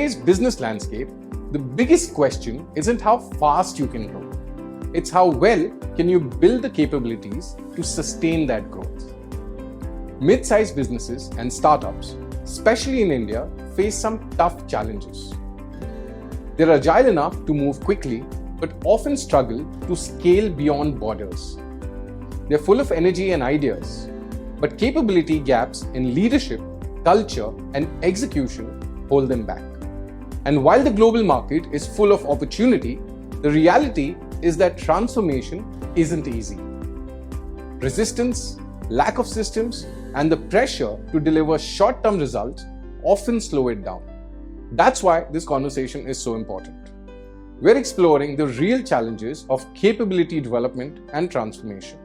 today's business landscape, the biggest question isn't how fast you can grow. It's how well can you build the capabilities to sustain that growth. Mid-sized businesses and startups, especially in India, face some tough challenges. They're agile enough to move quickly, but often struggle to scale beyond borders. They're full of energy and ideas, but capability gaps in leadership, culture, and execution hold them back. And while the global market is full of opportunity, the reality is that transformation isn't easy. Resistance, lack of systems, and the pressure to deliver short-term results often slow it down. That's why this conversation is so important. We're exploring the real challenges of capability development and transformation.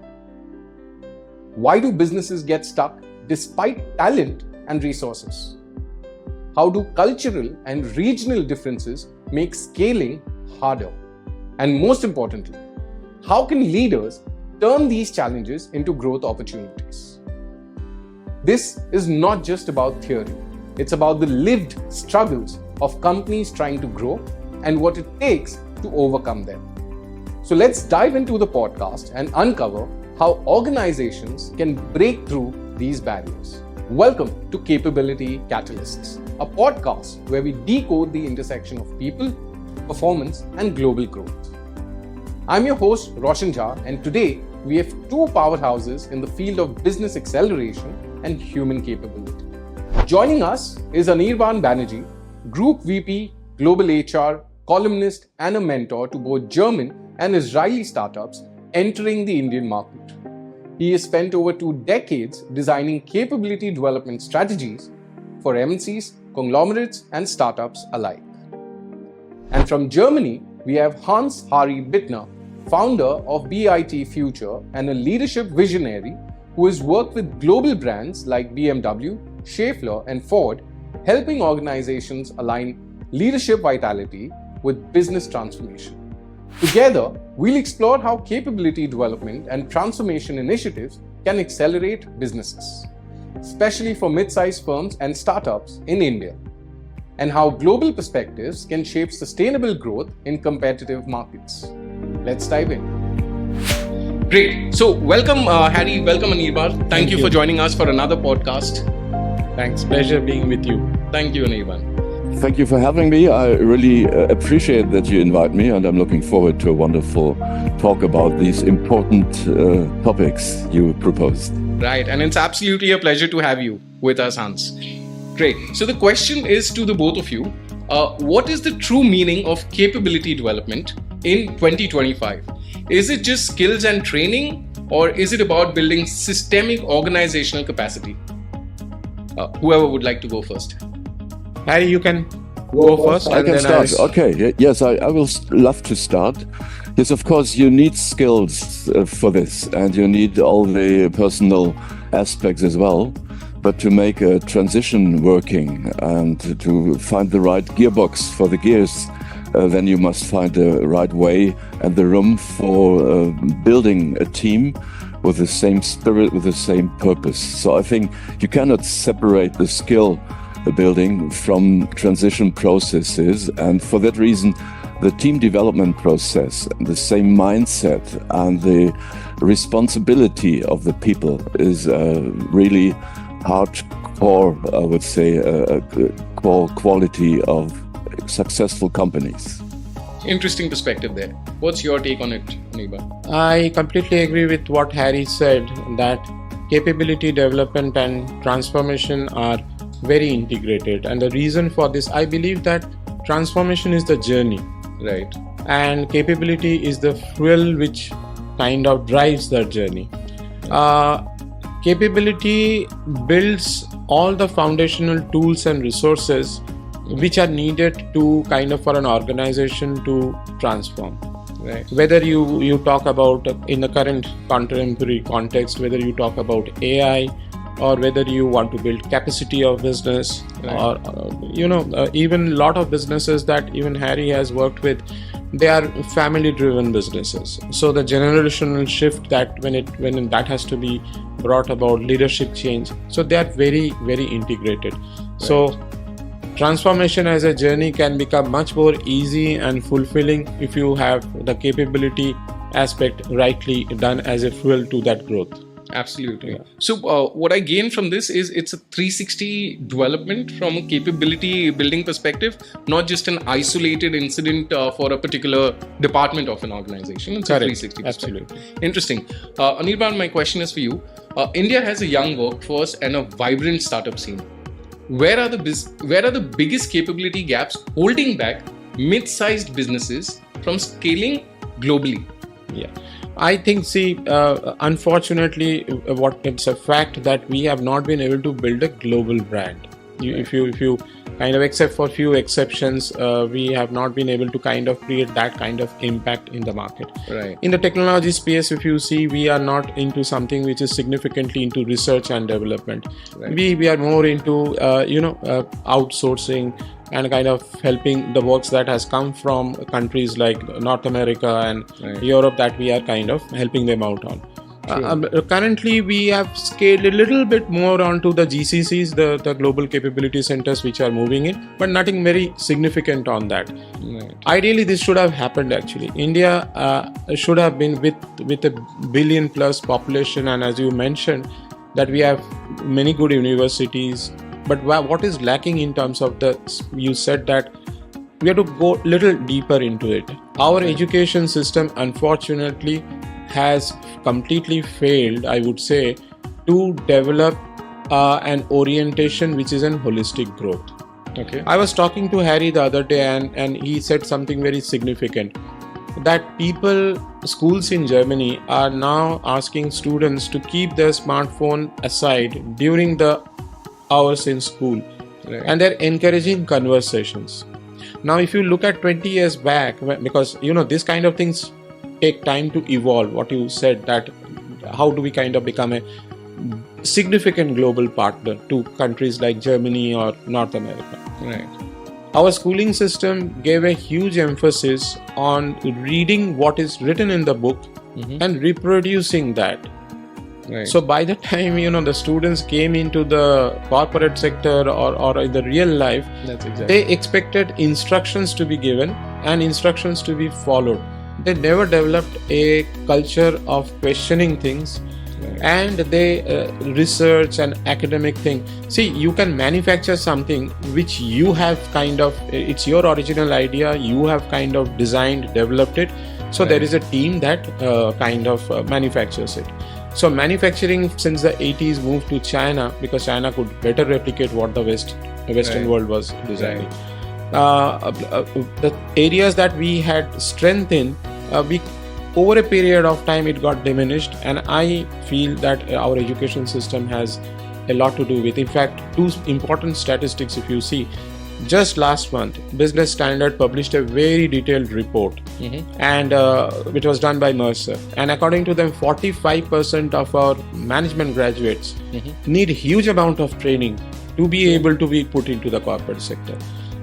Why do businesses get stuck despite talent and resources? How do cultural and regional differences make scaling harder? And most importantly, how can leaders turn these challenges into growth opportunities? This is not just about theory. It's about the lived struggles of companies trying to grow and what it takes to overcome them. So let's dive into the podcast and uncover how organizations can break through these barriers. Welcome to Capability Catalysts, a podcast where we decode the intersection of people, performance, and global growth. I'm your host, Roshan Jha, and today we have two powerhouses in the field of business acceleration and human capability. Joining us is Anirban Banerjee, Group VP, Global HR, columnist, and a mentor to both German and Israeli startups entering the Indian market. He has spent over 2 decades designing capability development strategies for MNCs, conglomerates, and startups alike. And from Germany, we have Hans-Harry Bittner, founder of BIT Future and a leadership visionary who has worked with global brands like BMW, Schaeffler, and Ford, helping organizations align leadership vitality with business transformation. Together, we'll explore how capability development and transformation initiatives can accelerate businesses, especially for mid-sized firms and startups in India, and how global perspectives can shape sustainable growth in competitive markets. Let's dive in. Great. So welcome, Harry. Welcome, Anirban. Thank you for joining us for another podcast. Thanks. Pleasure being with you. Thank you, Anirban. Thank you for having me. I really appreciate that you invite me, and I'm looking forward to a wonderful talk about these important topics you proposed. Right. And it's absolutely a pleasure to have you with us, Hans. Great. So the question is to the both of you. What is the true meaning of capability development in 2025? Is it just skills and training, or is it about building systemic organizational capacity? Whoever would like to go first. Harry, you can go first. I can start. Okay. Yes, I will love to start. Yes, of course, you need skills for this, and you need all the personal aspects as well. But to make a transition working and to find the right gearbox for the gears, then you must find the right way and the room for building a team with the same spirit, with the same purpose. So I think you cannot separate the skill building from transition processes. And for that reason, the team development process, the same mindset and the responsibility of the people is really hardcore, I would say, a core quality of successful companies. Interesting perspective there. What's your take on it, Anirban? I completely agree with what Harry said, that capability development and transformation are very integrated. And the reason for this, I believe that transformation is the journey. Right. And capability is the fuel which kind of drives that journey. Capability builds all the foundational tools and resources which are needed to kind of for an organization to transform. Right. Whether you talk about in the current contemporary context, whether you talk about AI, or whether you want to build capacity of business, right. or even a lot of businesses that even Harry has worked with, they are family driven businesses. So the generational shift that when that has to be brought about, leadership change, so they are very, very integrated. Right. So transformation as a journey can become much more easy and fulfilling if you have the capability aspect rightly done as a fuel to that growth. Absolutely. Yeah. So what I gain from this is it's a 360 development from a capability building perspective, not just an isolated incident for a particular department of an organization. It's Correct. A 360 perspective. Absolutely. Interesting. Anirban, my question is for you. India has a young workforce and a vibrant startup scene. Where are the biggest capability gaps holding back mid-sized businesses from scaling globally? Yeah, I think, unfortunately, it's a fact that we have not been able to build a global brand. If you kind of, except for few exceptions, we have not been able to kind of create that kind of impact in the market. Right. In the technology space, if you see, we are not into something which is significantly into research and development. Right. We are more into outsourcing and kind of helping the works that has come from countries like North America and right. Europe, that we are kind of helping them out on. Currently, we have scaled a little bit more onto the GCCs, the Global Capability Centers, which are moving in, but nothing very significant on that. Right. Ideally, this should have happened actually. India should have been with a billion plus population, and as you mentioned, that we have many good universities. But what is lacking in terms of you said that we have to go a little deeper into it. Our education system, unfortunately, has completely failed, I would say, to develop an orientation which is in holistic growth. Okay. I was talking to Harry the other day, and he said something very significant, that schools in Germany are now asking students to keep their smartphone aside during the hours in school. Right. And they're encouraging conversations. Now, if you look at 20 years back, because this kind of things take time to evolve, what you said, that how do we kind of become a significant global partner to countries like Germany or North America. Right. Our schooling system gave a huge emphasis on reading what is written in the book and reproducing that. Right. So by the time the students came into the corporate sector or in the real life, That's exactly. they expected instructions to be given and instructions to be followed. They never developed a culture of questioning things, and they research and academic thing. See, you can manufacture something which you have it's your original idea, you have kind of designed, developed it. So there is a team that manufactures it. So manufacturing since the 80s moved to China because China could better replicate what the Western world was designing. The areas that we had strength in, over a period of time it got diminished, and I feel that our education system has a lot to do with. In fact, two important statistics, if you see, just last month, Business Standard published a very detailed report, and which was done by Mercer. And according to them, 45% of our management graduates need huge amount of training to be able to be put into the corporate sector.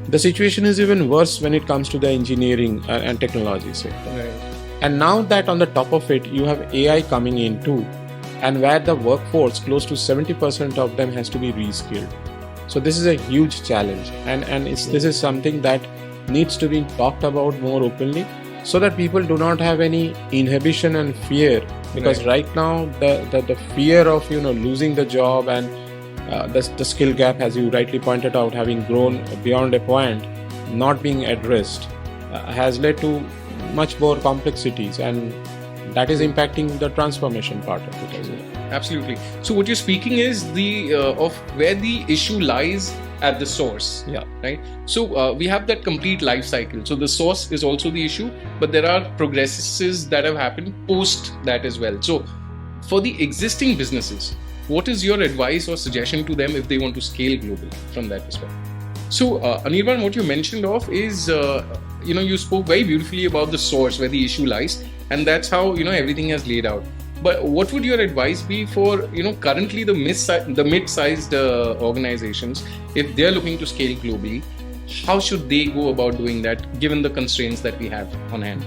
The situation is even worse when it comes to the engineering and technology sector. Right. And now that on the top of it, you have AI coming in too, and where the workforce, close to 70% of them has to be reskilled. So this is a huge challenge, and this is something that needs to be talked about more openly, so that people do not have any inhibition and fear. Because right now the fear of losing the job and the skill gap, as you rightly pointed out, having grown beyond a point, not being addressed, has led to much more complexities, and that is impacting the transformation part of it as well. Absolutely. So what you're speaking is of where the issue lies at the source. Yeah. Right. So we have that complete life cycle. So the source is also the issue, but there are progresses that have happened post that as well. So for the existing businesses, what is your advice or suggestion to them if they want to scale globally from that perspective? So Anirban, what you mentioned of is you spoke very beautifully about the source where the issue lies, and that's how everything has laid out. But what would your advice be for currently the mid-sized organizations, if they're looking to scale globally? How should they go about doing that given the constraints that we have on hand?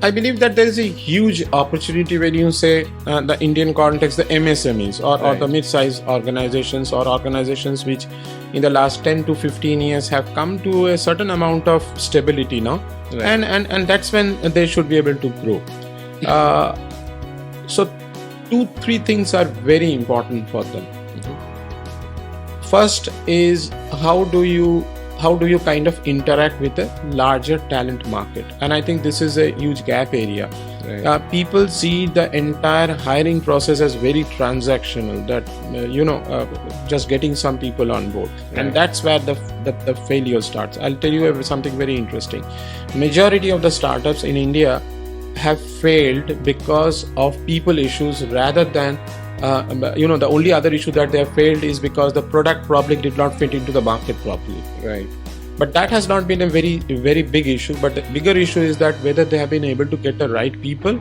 I believe that there is a huge opportunity when you say the Indian context, the MSMEs or the mid-sized organizations or organizations which in the last 10 to 15 years have come to a certain amount of stability now. Right. And that's when they should be able to grow. So 2-3 things are very important for them. Mm-hmm. First is how do you kind of interact with a larger talent market? And I think this is a huge gap area. Right. People see the entire hiring process as very transactional, that just getting some people on board. Right. And that's where the failure starts. I'll tell you something very interesting. Majority of the startups in India have failed because of people issues rather than the only other issue that they have failed is because the product probably did not fit into the market properly. Right. But that has not been a very, very big issue. But the bigger issue is that whether they have been able to get the right people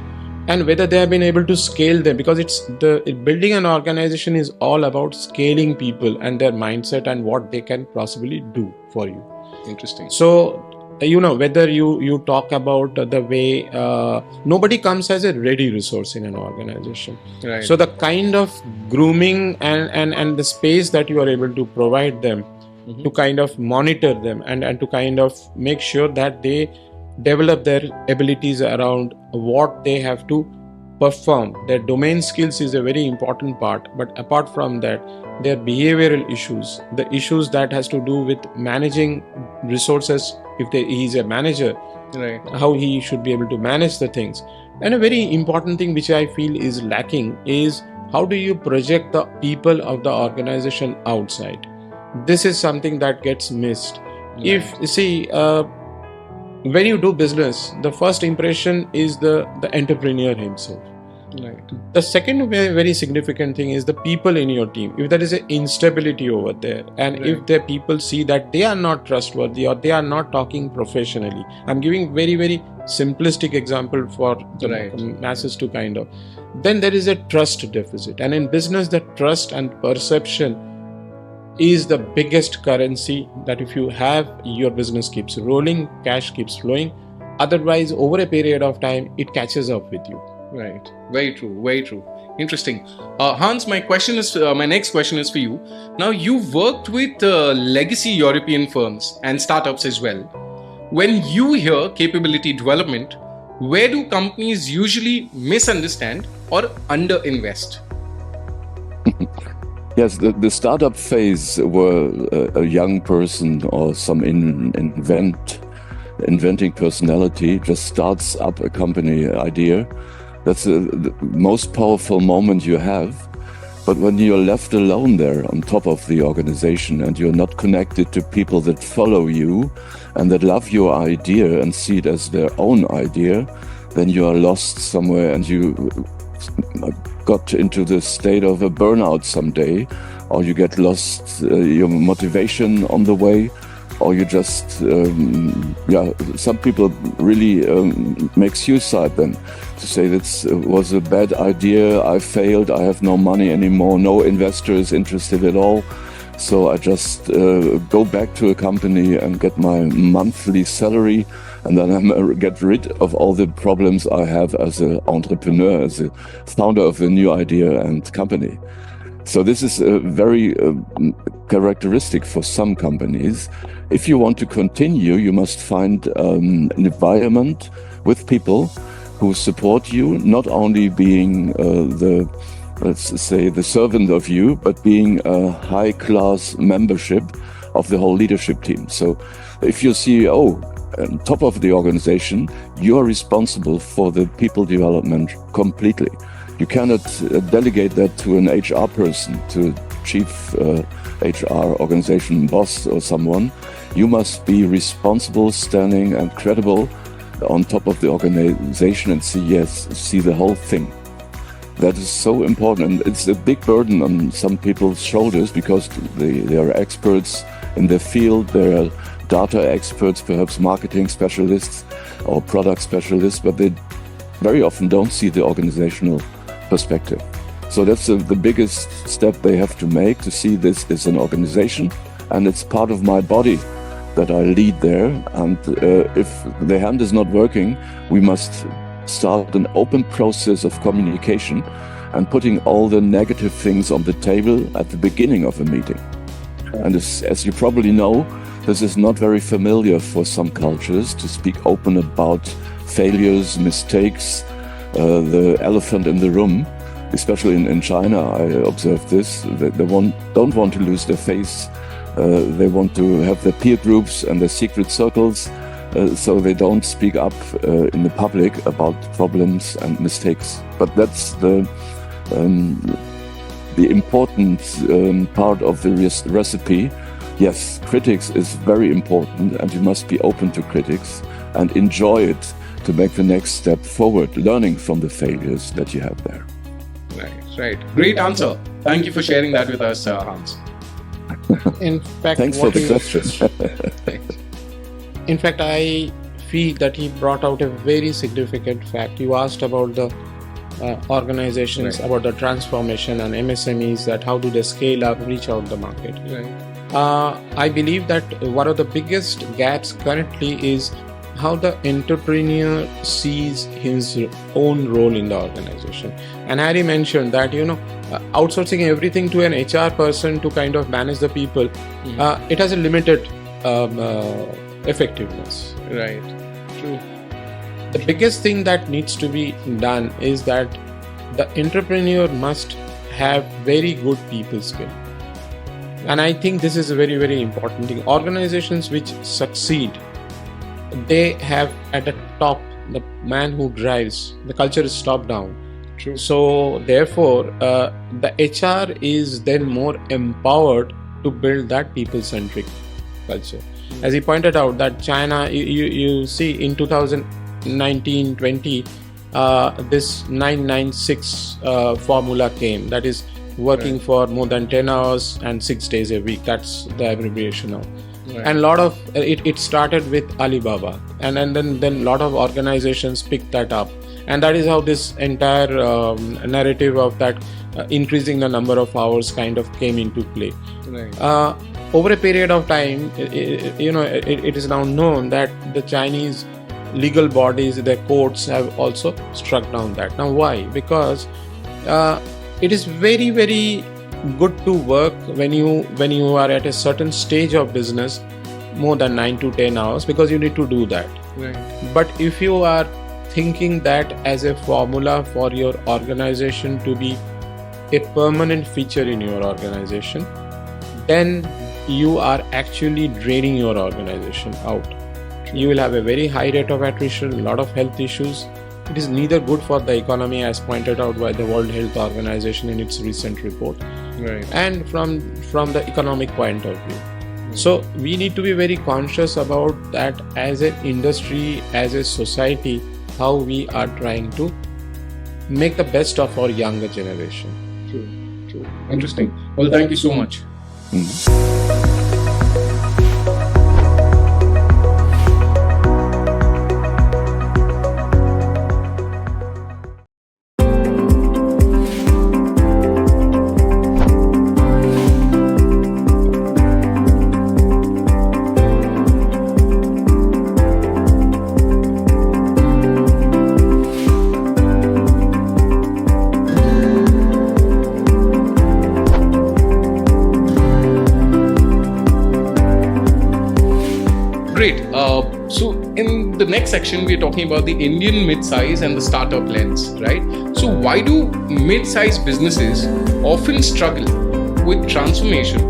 and whether they have been able to scale them, because building an organization is all about scaling people and their mindset and what they can possibly do for you. Interesting. So, whether you talk about the way nobody comes as a ready resource in an organization. Right. So the kind of grooming and the space that you are able to provide them, mm-hmm. to kind of monitor them and to kind of make sure that they develop their abilities around what they have to perform. Their domain skills is a very important part, but apart from that, their behavioral issues, the issues that has to do with managing resources, if he is a manager, right, how he should be able to manage the things. And a very important thing which I feel is lacking is how do you project the people of the organization outside? This is something that gets missed. Right. If you see, when you do business, the first impression is the entrepreneur himself. Right. The second very significant thing is the people in your team. If there is an instability over there, and right. if the people see that they are not trustworthy or they are not talking professionally, I'm giving very, very simplistic example for the right. masses to kind of, then there is a trust deficit. And in business, the trust and perception is the biggest currency that if you have, your business keeps rolling, cash keeps flowing. Otherwise, over a period of time, it catches up with you. Right. Very true. Very true. Interesting. Hans, my next question is for you. Now, you've worked with legacy European firms and startups as well. When you hear capability development, where do companies usually misunderstand or underinvest? Yes, the startup phase where a young person or some inventing personality just starts up a company idea. That's the most powerful moment you have. But when you're left alone there on top of the organization and you're not connected to people that follow you and that love your idea and see it as their own idea, then you are lost somewhere and you got into the state of a burnout someday, or you get lost your motivation on the way, or you just, some people really make suicide then, to say this was a bad idea, I failed, I have no money anymore, no investor is interested at all, so I just go back to a company and get my monthly salary, and then I get rid of all the problems I have as an entrepreneur, as a founder of a new idea and company. So this is very characteristic for some companies. If you want to continue, you must find an environment with people who support you, not only being let's say, the servant of you, but being a high-class membership of the whole leadership team. So if you're CEO, on top of the organization, you're responsible for the people development completely. You cannot delegate that to an HR person, to chief HR organization boss or someone. You must be responsible, standing and credible on top of the organization and see the whole thing. That is so important, and it's a big burden on some people's shoulders because they are experts in their field, they are data experts, perhaps marketing specialists or product specialists, but they very often don't see the organizational perspective. So that's the biggest step they have to make, to see this as an organization and it's part of my body that I lead there. And if the hand is not working, we must start an open process of communication and putting all the negative things on the table at the beginning of a meeting. And as you probably know, this is not very familiar for some cultures to speak open about failures, mistakes, the elephant in the room. Especially in China, I observed this. They don't want to lose their face. They want to have their peer groups and their secret circles, so they don't speak up in the public about problems and mistakes. But that's the important part of the recipe. Yes, critics is very important, and you must be open to critics and enjoy it to make the next step forward, learning from the failures that you have there. Right. Great answer. Thank you for sharing that with us, Hans. In fact, thanks for the question. In fact, I feel that he brought out a very significant fact. You asked about the organizations, about the transformation and MSMEs, that how do they scale up, reach out the market. I believe that one of the biggest gaps currently is how the entrepreneur sees his own role in the organization. And Harry mentioned that, outsourcing everything to an HR person to kind of manage the people, it has a limited effectiveness. Right. True. The biggest thing that needs to be done is that the entrepreneur must have very good people skill. And I think this is a very, very important thing. Organizations which succeed, they have at the top the man who drives. The culture is top down. True. So therefore, the HR is then more empowered to build that people-centric culture. As he pointed out, that China, you see in 2019-20, this 996 formula came. That is working for more than 10 hours and 6 days a week. That's the abbreviation now. And a lot of it started with Alibaba, and then a lot of organizations picked that up, and that is how this entire narrative of that increasing the number of hours kind of came into play. Over a period of time, it is now known that the Chinese legal bodies, the courts, have also struck down that. Now, why? Because it is very, very good to work when you are at a certain stage of business more than 9 to 10 hours, because you need to do that. But if you are thinking that as a formula for your organization to be a permanent feature in your organization, then you are actually draining your organization out. You will have a very high rate of attrition, a lot of health issues. It is neither good for the economy, as pointed out by the World Health Organization in its recent report, and from the economic point of view. So we need to be very conscious about that as an industry, as a society, how we are trying to make the best of our younger generation. True. Interesting. Well, thank you so much. Great. So in the next section, we're talking about the Indian mid-size and the startup lens, right? So why do mid-size businesses often struggle with transformation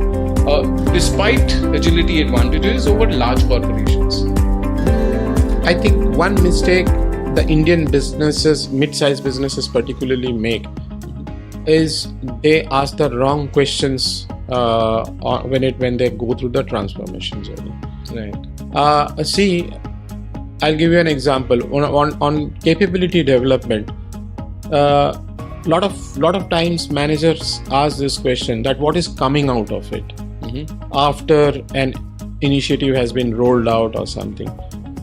despite agility advantages over large corporations? I think one mistake the Indian businesses, mid-size businesses particularly make, is they ask the wrong questions when they go through the transformation journey. See, I'll give you an example. On capability development, lot of times managers ask this question, that what is coming out of it after an initiative has been rolled out or something.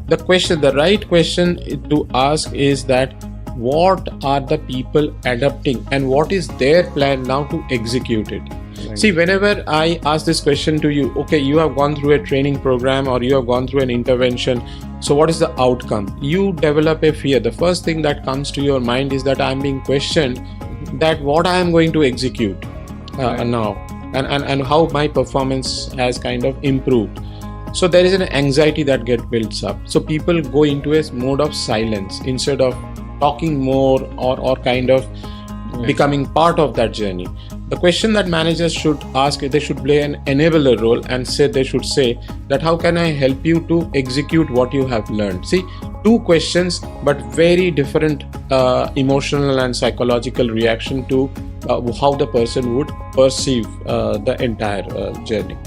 The right question to ask is that what are the people adopting and what is their plan now to execute it. See, whenever I ask this question to you, okay, you have gone through a training program or you have gone through an intervention. So what is the outcome? You develop a fear. The first thing that comes to your mind is that I'm being questioned, that what I am going to execute now and how my performance has kind of improved. So there is an anxiety that gets built up. So people go into a mode of silence instead of talking more or kind of becoming part of that journey. The question that managers should ask, they should play an enabler role and they should say that how can I help you to execute what you have learned? See, two questions, but very different emotional and psychological reaction to how the person would perceive the entire journey.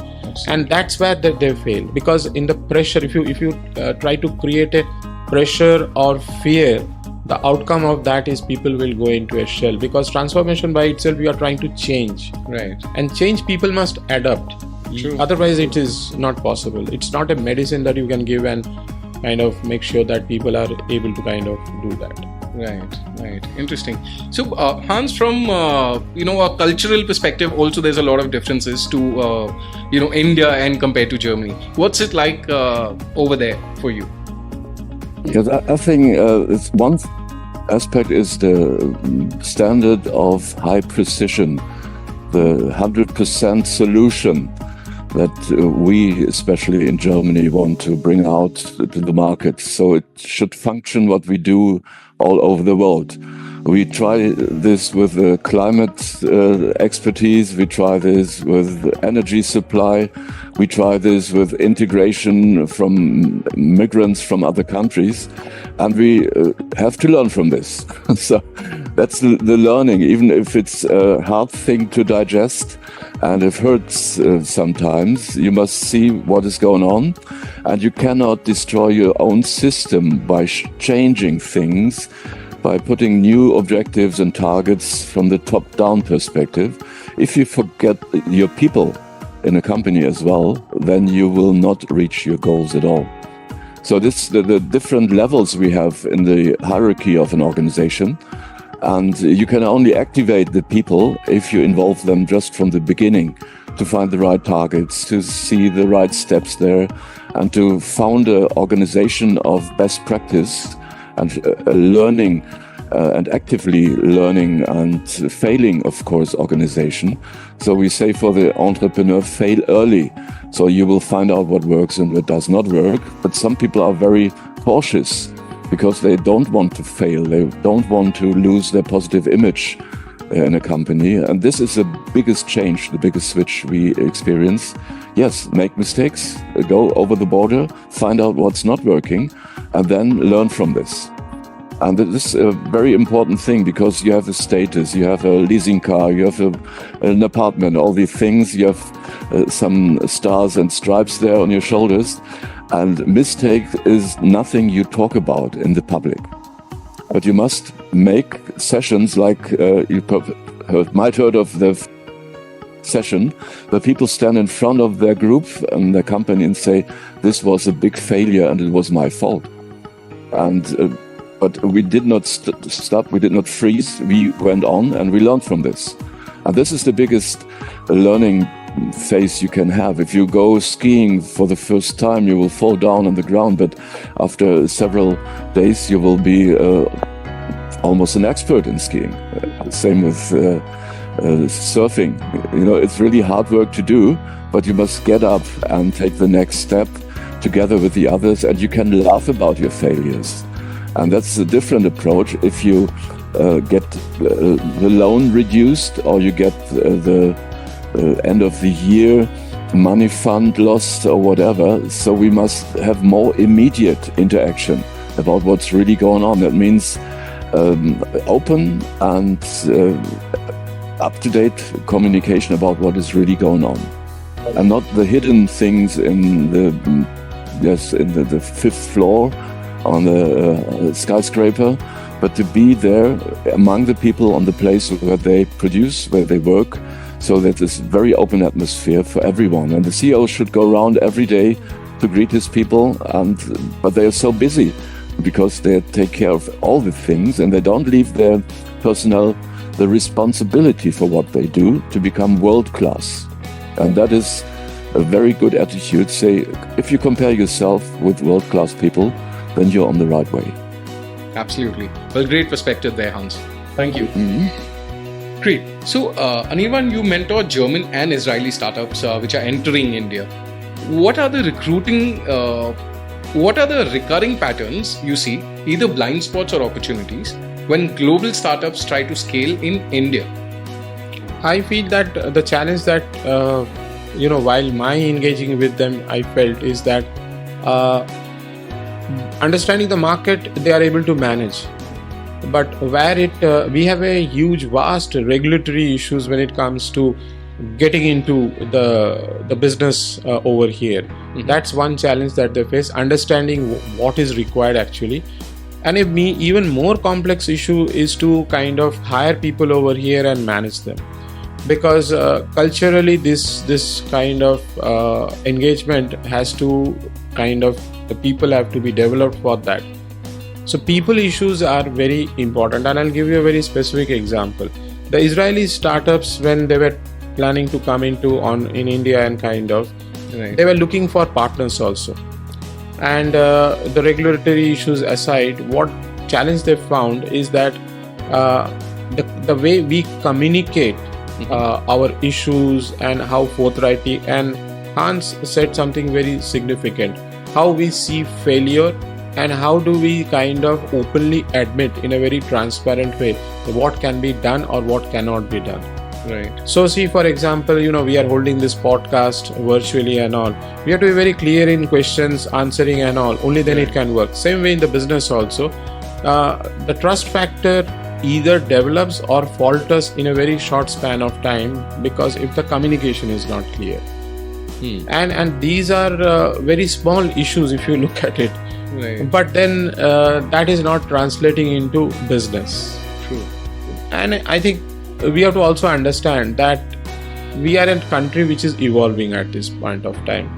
And that's where they fail, because in the pressure, if you try to create a pressure or fear, the outcome of that is people will go into a shell, because transformation by itself, you are trying to change. Right. And change, people must adapt. True. Otherwise, it is not possible. It's not a medicine that you can give and kind of make sure that people are able to kind of do that. Right. Interesting. So, Hans, from a cultural perspective, also there's a lot of differences to India and compared to Germany. What's it like over there for you? Yes, I think it's one aspect is the standard of high precision, the 100% solution that we, especially in Germany, want to bring out to the market. So it should function what we do all over the world. We try this with the climate expertise, we try this with energy supply, we try this with integration from migrants from other countries, and we have to learn from this. So that's the learning, even if it's a hard thing to digest and it hurts sometimes. You must see what is going on, and you cannot destroy your own system by changing things, by putting new objectives and targets from the top-down perspective. If you forget your people in a company as well, then you will not reach your goals at all. So this the different levels we have in the hierarchy of an organization, and you can only activate the people if you involve them just from the beginning to find the right targets, to see the right steps there, and to found an organization of best practice and learning and actively learning and failing, of course, organization. So we say for the entrepreneur, fail early. So you will find out what works and what does not work. But some people are very cautious because they don't want to fail. They don't want to lose their positive image in a company. And this is the biggest change, the biggest switch we experience. Yes, make mistakes, go over the border, find out what's not working, and then learn from this. And this is a very important thing, because you have a status, you have a leasing car, you have an apartment, all these things, you have some stars and stripes there on your shoulders, and mistake is nothing you talk about in the public. But you must make sessions like you might heard of the session where people stand in front of their group and their company and say, this was a big failure and it was my fault. And but we did not stop, we did not freeze, we went on and we learned from this. And this is the biggest learning phase you can have. If you go skiing for the first time, you will fall down on the ground, but after several days you will be almost an expert in skiing. Same with surfing. You know, it's really hard work to do, but you must get up and take the next step together with the others, and you can laugh about your failures. And that's a different approach if you get the loan reduced, or you get the end of the year money fund lost or whatever. So we must have more immediate interaction about what's really going on. That means open and up-to-date communication about what is really going on, and not the hidden things in the fifth floor on the skyscraper, but to be there among the people on the place where they produce, where they work, so that it's a very open atmosphere for everyone. And the CEO should go around every day to greet his people, but they are so busy because they take care of all the things and they don't leave their personnel the responsibility for what they do to become world class. And that is a very good attitude. Say, if you compare yourself with world class people, then you're on the right way. Absolutely. Well, great perspective there, Hans. Thank you. Great. So, Anirban, you mentor German and Israeli startups which are entering India. What are the recurring patterns you see, either blind spots or opportunities, when global startups try to scale in India? I feel that the challenge that, while my engaging with them, I felt is that understanding the market, they are able to manage. But where we have a huge, vast regulatory issues when it comes to getting into the business over here. That's one challenge that they face, understanding what is required actually. And even more complex issue is to kind of hire people over here and manage them, because culturally this kind of engagement has to the people have to be developed for that. So people issues are very important, and I'll give you a very specific example. The Israeli startups, when they were planning to come in India and they were looking for partners also. And the regulatory issues aside, what challenge they found is that the way we communicate our issues and how forthrightly, and Hans said something very significant, how we see failure and how do we openly admit in a very transparent way what can be done or what cannot be done. Right. So see, for example, we are holding this podcast virtually and all. We have to be very clear in questions, answering and all. Only then it can work. Same way in the business also. The trust factor either develops or falters in a very short span of time, because if the communication is not clear. And these are very small issues if you look at it. Right. But then that is not translating into business. True. And I think we have to also understand that we are a country which is evolving at this point of time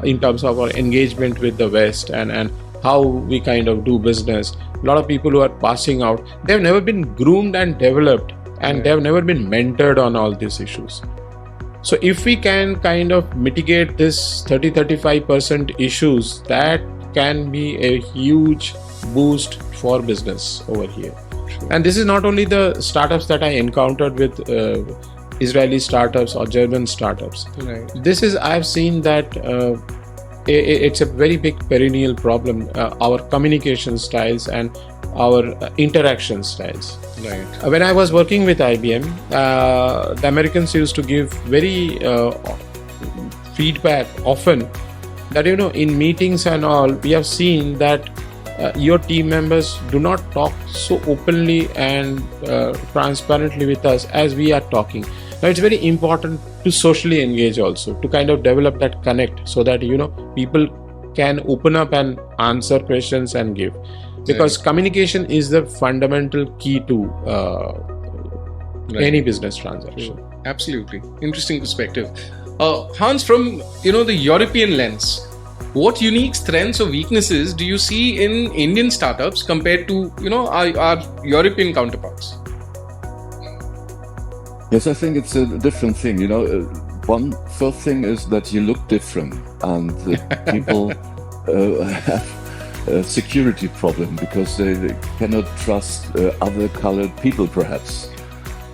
in terms of our engagement with the West and how we do business. A lot of people who are passing out, they've never been groomed and developed, and they have never been mentored on all these issues. So if we can mitigate this 30-35% issues, that can be a huge boost for business over here. And this is not only the startups that I encountered with Israeli startups or German startups. Right. I've seen that it's a very big perennial problem, our communication styles and our interaction styles. Right. When I was working with IBM, the Americans used to give very feedback often that, in meetings and all, we have seen that your team members do not talk so openly and transparently with us as we are talking. Now it's very important to socially engage also, to develop that connect, so that people can open up and answer questions and give, because communication is the fundamental key to any business transaction. Absolutely. Interesting perspective. Hans, from the European lens, what unique strengths or weaknesses do you see in Indian startups compared to our European counterparts? Yes, I think it's a different thing. One first thing is that you look different, and people have a security problem because they cannot trust other colored people, perhaps.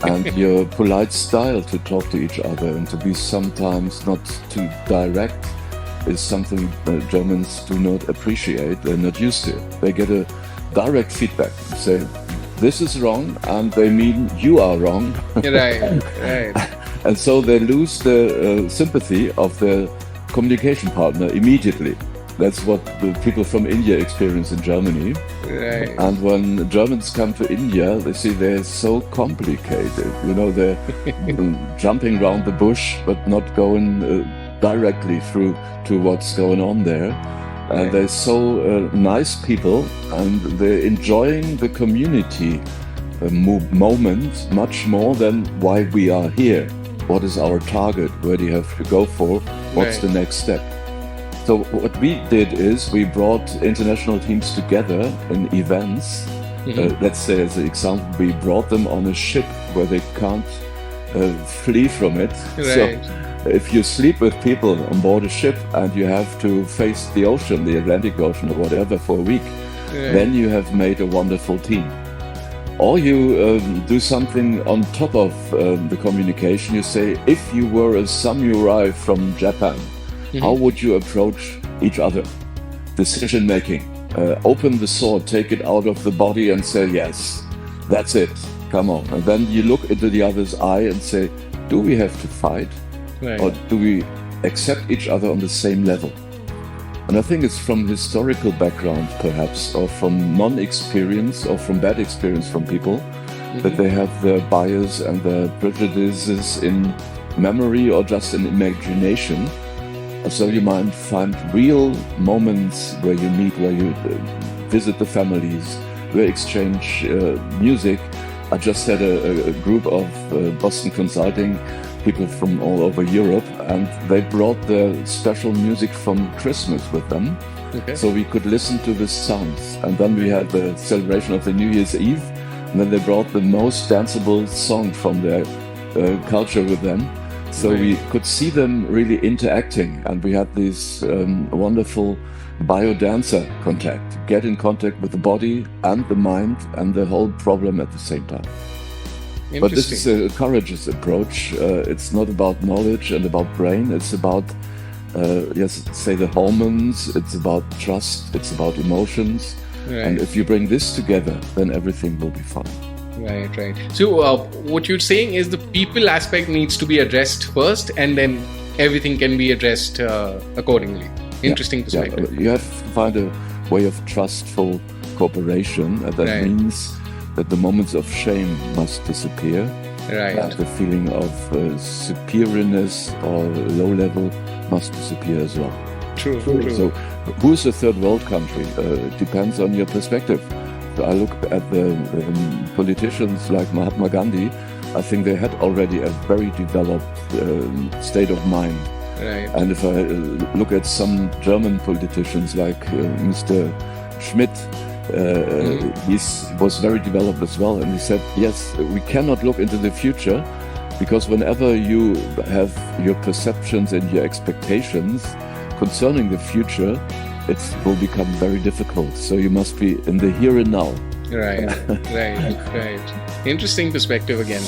And your polite style to talk to each other and to be sometimes not too direct is something Germans do not appreciate. They're not used to it. They get a direct feedback. Say, this is wrong, and they mean you are wrong. Right. And so they lose the sympathy of their communication partner immediately. That's what the people from India experience in Germany. Right. And when Germans come to India, they see they're so complicated. They're jumping around the bush, but not going directly through to what's going on there. And they're so nice people, and they're enjoying the community moment much more than why we are here. What is our target? Where do you have to go for? What's the next step? So what we did is we brought international teams together in events. Let's say, as an example, we brought them on a ship where they can't flee from it. Right. So if you sleep with people on board a ship and you have to face the ocean, the Atlantic Ocean or whatever for a week, then you have made a wonderful team. Or you do something on top of the communication. You say, if you were a samurai from Japan, how would you approach each other? Decision making. Open the sword, take it out of the body and say, yes, that's it. Come on. And then you look into the other's eye and say, do we have to fight? Right. Or do we accept each other on the same level? And I think it's from historical background, perhaps, or from non-experience or from bad experience from people, that they have their bias and their prejudices in memory or just in imagination. So you might find real moments where you meet, where you visit the families, where you exchange music. I just had a group of Boston Consulting people from all over Europe, and they brought their special music from Christmas with them. Okay. So we could listen to the sounds. And then we had the celebration of the New Year's Eve, and then they brought the most danceable song from their culture with them. So we could see them really interacting, and we had this wonderful biodancer contact, get in contact with the body and the mind and the whole problem at the same time. But this is a courageous approach. It's not about knowledge and about brain. It's about, say the hormones. It's about trust. It's about emotions. Right. And if you bring this together, then everything will be fine. Right. So what you're saying is the people aspect needs to be addressed first, and then everything can be addressed accordingly. Interesting perspective. You have to find a way of trustful cooperation, and that means that the moments of shame must disappear. Right. And the feeling of superiorness or low level must disappear as well. True. So who's a third world country? It depends on your perspective. So I look at the politicians like Mahatma Gandhi. I think they had already a very developed state of mind. Right. And if I look at some German politicians like Mr. Schmidt, he was very developed as well, and he said, yes, we cannot look into the future, because whenever you have your perceptions and your expectations concerning the future, it will become very difficult. So you must be in the here and now. Right. Interesting perspective again.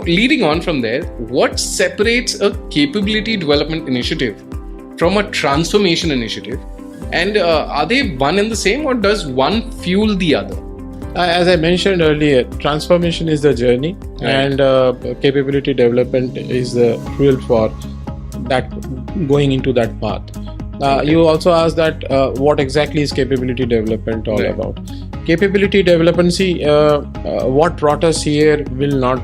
Leading on from there, what separates a capability development initiative from a transformation initiative? And are they one and the same, or does one fuel the other? As I mentioned earlier, transformation is the journey, and capability development is the fuel for that, going into that path. You also asked that what exactly is capability development all about? Capability development, what brought us here will not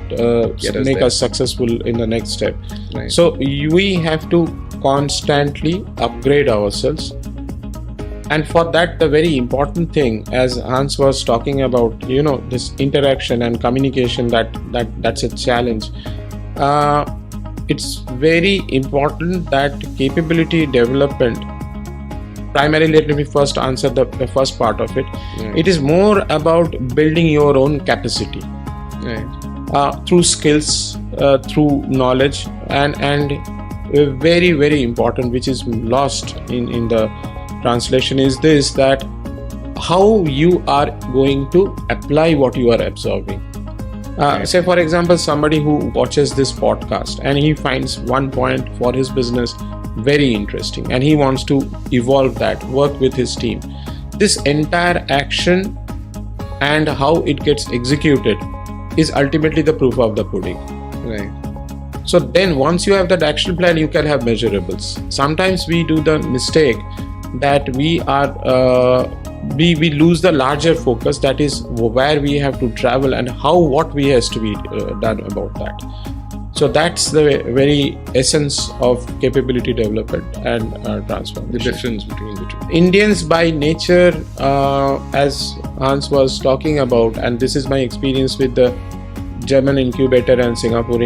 make us successful in the next step. Right. So we have to constantly upgrade ourselves. And for that, the very important thing, as Hans was talking about, this interaction and communication, that's a challenge. It's very important that capability development, primarily, let me first answer the first part of it. It is more about building your own capacity through skills, through knowledge, and very, very important, which is lost in the translation, is this, that how you are going to apply what you are absorbing. Say, for example, somebody who watches this podcast and he finds one point for his business very interesting, and he wants to evolve that, work with his team. This entire action and how it gets executed is ultimately the proof of the pudding. Right. So then once you have that action plan, you can have measurables. Sometimes we do the mistake that we are we lose the larger focus, that is where we have to travel and what we has to be done about that. So that's the very essence of capability development and transformation. The difference between the two. Indians by nature, as Hans was talking about, and this is my experience with the German incubator and Singapore the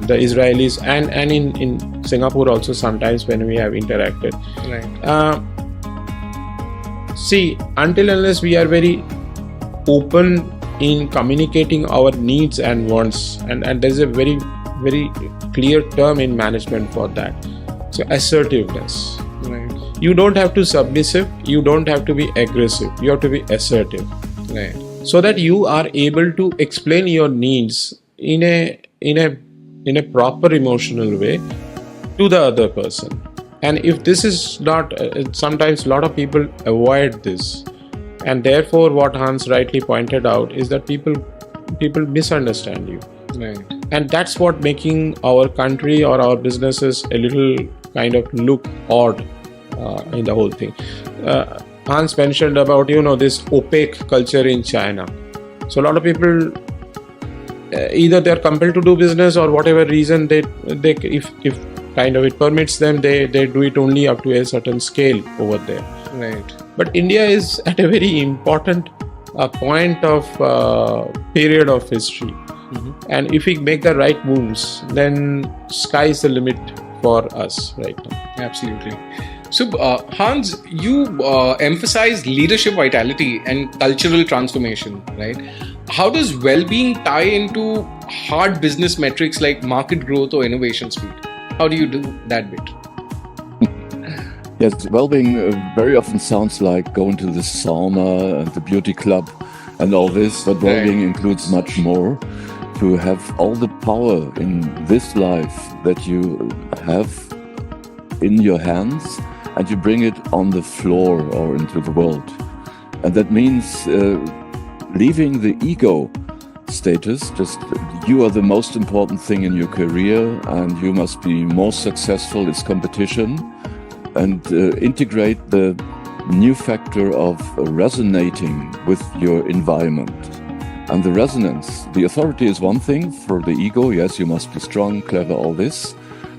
Israelis, and in Singapore also sometimes when we have interacted. Right. See, until unless we are very open in communicating our needs and wants, and there's a very, very clear term in management for that. So assertiveness. Right. You don't have to submissive, you don't have to be aggressive, you have to be assertive. Right. So that you are able to explain your needs in a proper emotional way to the other person. And if this is not, sometimes a lot of people avoid this, and therefore what Hans rightly pointed out is that people misunderstand you. Right. And that's what making our country or our businesses a little kind of look odd in the whole thing. Hans mentioned about this opaque culture in China. So a lot of people either they're compelled to do business or whatever reason they if kind of it permits them, they do it only up to a certain scale over there. Right. But India is at a very important point of period of history. Mm-hmm. And if we make the right moves, then sky is the limit for us right now. Absolutely. So, Hans, you emphasize leadership vitality and cultural transformation, right? How does well-being tie into hard business metrics like market growth or innovation speed? How do you do that bit? Yes, well-being very often sounds like going to the sauna and the beauty club and all this, but well-being includes much more. To have all the power in this life that you have in your hands, and you bring it on the floor or into the world. And that means leaving the ego status, just you are the most important thing in your career and you must be more successful, it's competition, and integrate the new factor of resonating with your environment. And the resonance, the authority is one thing for the ego, yes, you must be strong, clever, all this.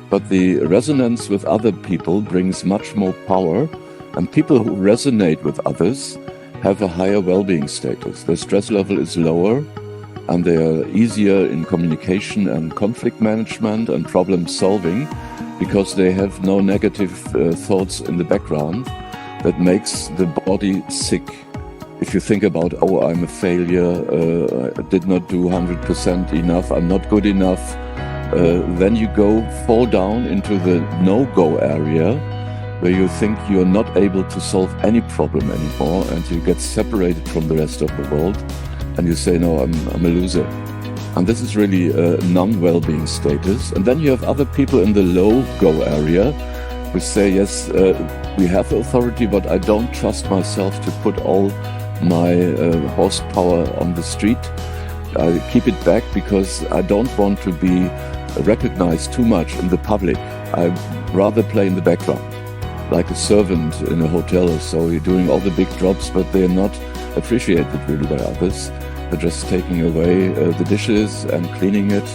But the resonance with other people brings much more power, and people who resonate with others have a higher well-being status. Their stress level is lower, and they are easier in communication and conflict management and problem solving because they have no negative thoughts in the background that makes the body sick. If you think about, oh, I'm a failure, I did not do 100% enough, I'm not good enough, then you fall down into the no-go area where you think you're not able to solve any problem anymore, and you get separated from the rest of the world, and you say, no, I'm a loser. And this is really a non-well-being status. And then you have other people in the low-go area who say, yes, we have authority, but I don't trust myself to put all my horsepower on the street. I keep it back because I don't want to be recognized too much in the public. I rather play in the background, like a servant in a hotel or so. You're doing all the big jobs, but they're not appreciated really by others. They're just taking away the dishes and cleaning it,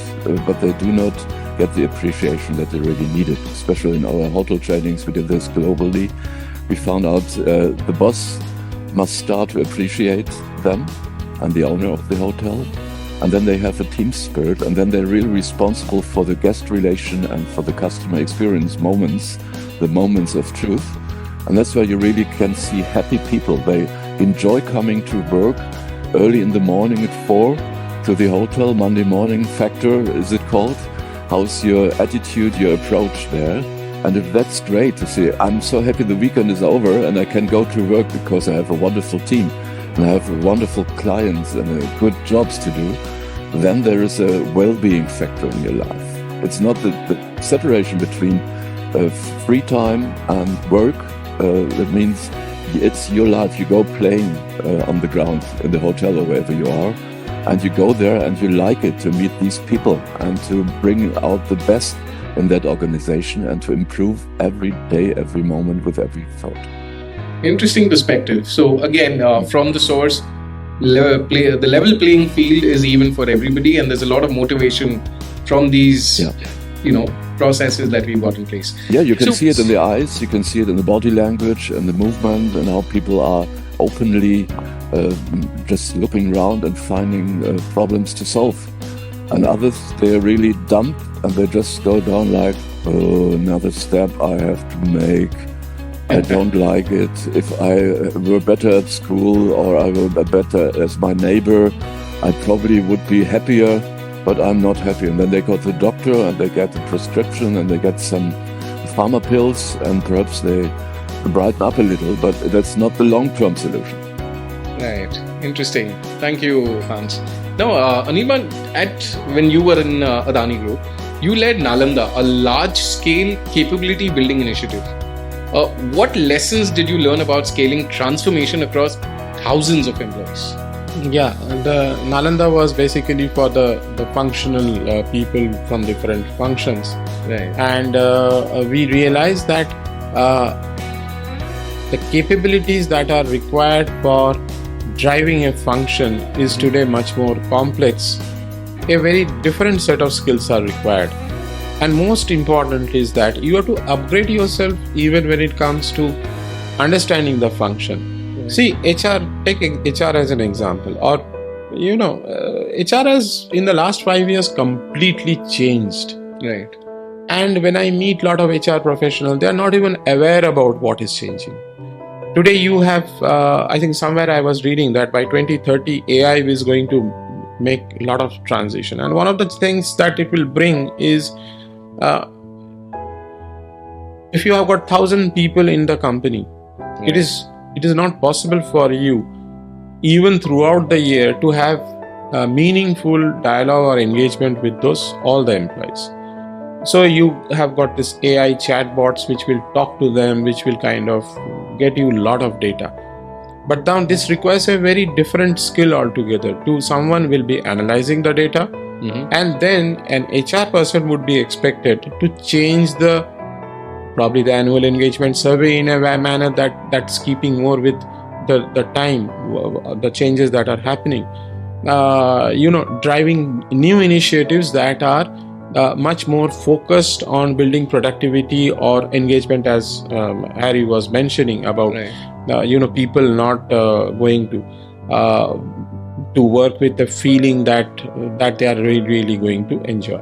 but they do not get the appreciation that they really needed. Especially in our hotel trainings, we did this globally. We found out the boss must start to appreciate them and the owner of the hotel. And then they have a team spirit, and then they're really responsible for the guest relation and for the customer experience moments, the moments of truth. And that's where you really can see happy people. They enjoy coming to work early in the morning at 4 to the hotel, Monday morning factor, is it called? How's your attitude, your approach there? And if that's great to see, I'm so happy the weekend is over and I can go to work because I have a wonderful team and I have wonderful clients and good jobs to do, then there is a well-being factor in your life. It's not the separation between free time and work. That means it's your life. You go playing on the ground in the hotel or wherever you are, and you go there and you like it to meet these people and to bring out the best in that organization and to improve every day, every moment with every thought. Interesting perspective. So again, from the source, the level playing field is even for everybody, and there's a lot of motivation from these, processes that we've got in place. Yeah, you can see it in the eyes, you can see it in the body language and the movement, and how people are openly just looking around and finding problems to solve. And others, they're really dumb and they just go down like, oh, another step I have to make. I don't like it. If I were better at school or I were better as my neighbor, I probably would be happier, but I'm not happy. And then they go to the doctor and they get a prescription and they get some pharma pills and perhaps they brighten up a little, but that's not the long-term solution. Right. Interesting. Thank you, Hans. Now, Anirban, when you were in Adani Group, you led Nalanda, a large-scale capability building initiative. What lessons did you learn about scaling transformation across thousands of employees? Yeah, the Nalanda was basically for the functional people from different functions. Right. And we realized that the capabilities that are required for driving a function is today much more complex. A very different set of skills are required. And most important is that you have to upgrade yourself even when it comes to understanding the function. Right. See, take HR as an example, or HR has in the last 5 years completely changed. Right. And when I meet a lot of HR professionals, they are not even aware about what is changing. Today you have, I think somewhere I was reading that by 2030, AI is going to make a lot of transition. And one of the things that it will bring is, if you have got 1,000 people in the company, right, it is not possible for you, even throughout the year, to have a meaningful dialogue or engagement with all the employees. So you have got this AI chatbots which will talk to them, which will kind of get you a lot of data. But now this requires a very different skill altogether. Someone will be analyzing the data, and then an HR person would be expected to change probably the annual engagement survey in a manner that's keeping more with the time, the changes that are happening. Driving new initiatives that are much more focused on building productivity or engagement, as Harry was mentioning about, right, people not going to work with the feeling that they are really going to enjoy.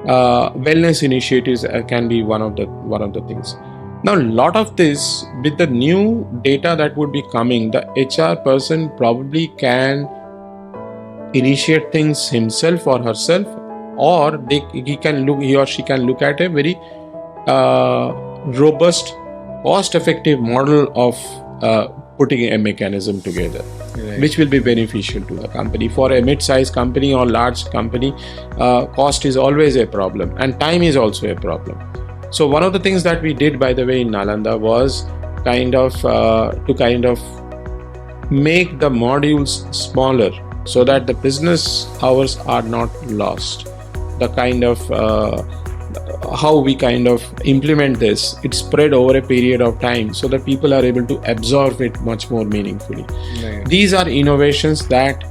Wellness initiatives can be one of the things. Now, a lot of this, with the new data that would be coming, the HR person probably can initiate things himself or herself, or he or she can look at a very robust, cost-effective model of putting a mechanism together, right, which will be beneficial to the company. For a mid-sized company or large company, cost is always a problem, and time is also a problem. So one of the things that we did, by the way, in Nalanda was to make the modules smaller so that the business hours are not lost. How we implement this, it's spread over a period of time so that people are able to absorb it much more meaningfully. Right. These are innovations that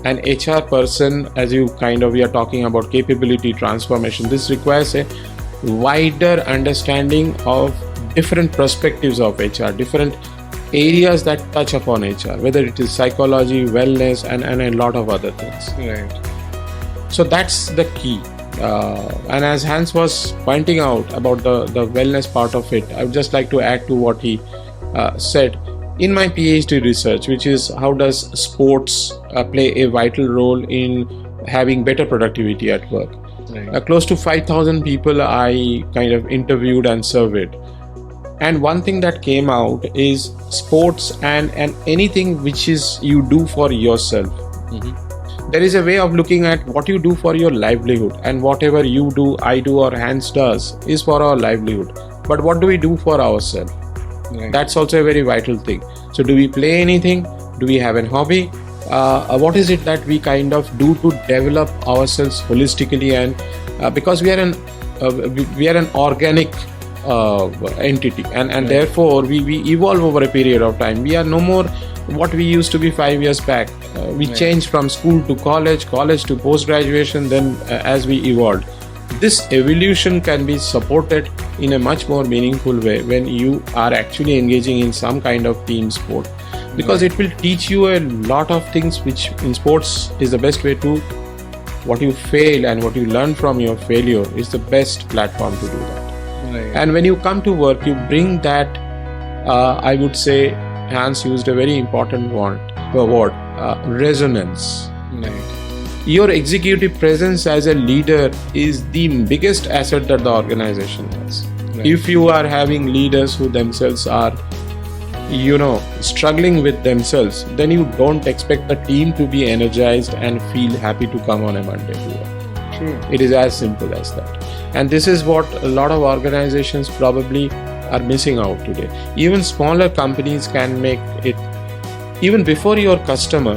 an HR person, as we are talking about capability transformation, this requires a wider understanding of different perspectives of HR, different areas that touch upon HR, whether it is psychology, wellness, and a lot of other things. Right. So that's the key. And as Hans was pointing out about the wellness part of it, I would just like to add to what he said. In my PhD research, which is how does sports play a vital role in having better productivity at work, right, close to 5,000 people I interviewed and surveyed. And one thing that came out is sports and anything which is you do for yourself. There is a way of looking at what you do for your livelihood, and whatever you do, I do, or Hans does is for our livelihood. But what do we do for ourselves? Right. That's also a very vital thing. So do we play anything? Do we have a hobby? What is it that we do to develop ourselves holistically? And because we are an organic entity, and therefore we evolve over a period of time. We are no more what we used to be 5 years back. We changed from school to college to post graduation, then as we evolved. This evolution can be supported in a much more meaningful way when you are actually engaging in some kind of team sport, because it will teach you a lot of things, which in sports is the best way to, what you fail and what you learn from your failure is the best platform to do that. And when you come to work, you bring that, I would say, Hans used a very important word, resonance. Your executive presence as a leader is the biggest asset that the organization has. If you are having leaders who themselves are, struggling with themselves, then you don't expect the team to be energized and feel happy to come on a Monday to work. True. It is as simple as that. And this is what a lot of organizations probably are missing out today. Even smaller companies can make it, even before your customer,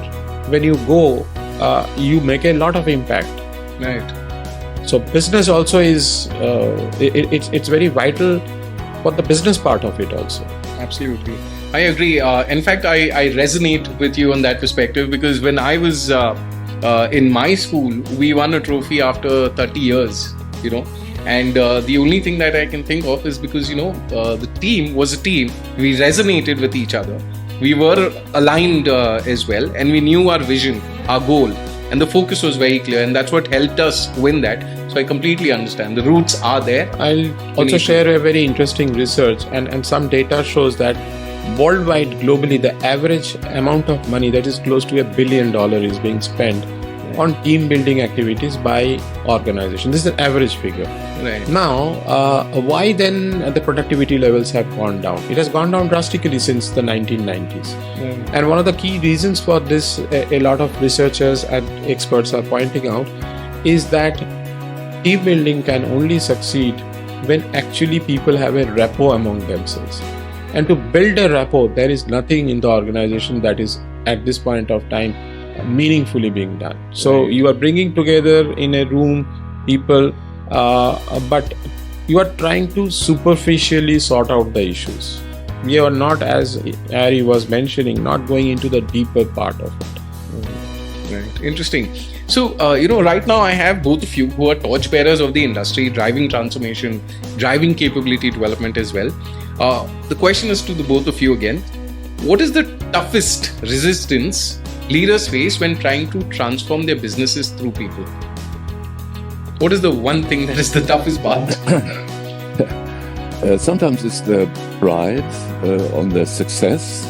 when you go, you make a lot of impact. Right. So business also is, it's very vital for the business part of it also. Absolutely. I agree. In fact, I resonate with you on that perspective, because when I was in my school, we won a trophy after 30 years, and the only thing that I can think of is because, the team was a team. We resonated with each other. We were aligned as well, and we knew our vision, our goal, and the focus was very clear, and that's what helped us win that. So I completely understand. The roots are there. I'll also share a very interesting research, and some data shows that worldwide, globally, the average amount of money, that is close to $1 billion, is being spent on team building activities by organization. This is an average figure. Right. Now, why then the productivity levels have gone down? It has gone down drastically since the 1990s. And one of the key reasons for this, a lot of researchers and experts are pointing out, is that team building can only succeed when actually people have a rapport among themselves. And to build a rapport, there is nothing in the organization that is at this point of time meaningfully being done. So you are bringing together in a room people, but you are trying to superficially sort out the issues. We are not, as Harry was mentioning, not going into the deeper part of it. Right. Interesting. So, right now I have both of you who are torchbearers of the industry, driving transformation, driving capability development as well. The question is to the both of you again. What is the toughest resistance leaders face when trying to transform their businesses through people? What is the one thing that is the toughest part? Sometimes it's the pride on their success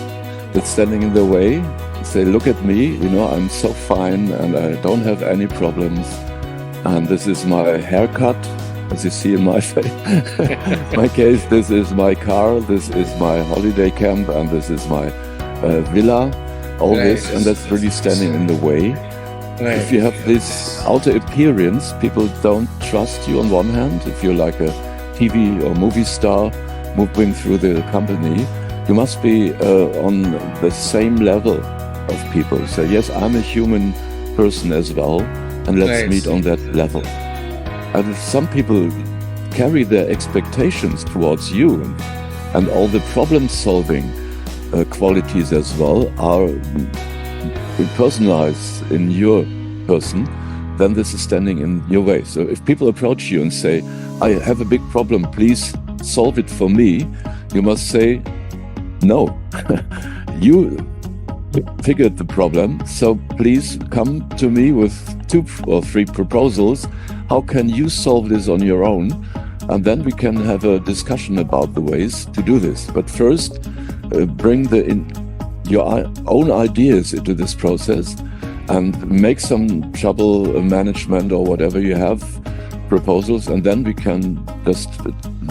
that's standing in the way. Say, look at me, I'm so fine and I don't have any problems. And this is my haircut, as you see in my my case. This is my car, this is my holiday camp, and this is my villa. All this, and that's really standing in the way. Right. If you have this outer appearance, people don't trust you on one hand. If you're like a TV or movie star moving through the company, you must be on the same level of people. So yes, I'm a human person as well, and let's meet on that level. And some people carry their expectations towards you, and all the problem-solving qualities as well are personalized in your person, then this is standing in your way. So if people approach you and say, I have a big problem, please solve it for me, you must say, no, you figured the problem, so please come to me with 2 or 3 proposals. How can you solve this on your own? And then we can have a discussion about the ways to do this. But first, bring your own ideas into this process and make some trouble management or whatever you have, proposals, and then we can just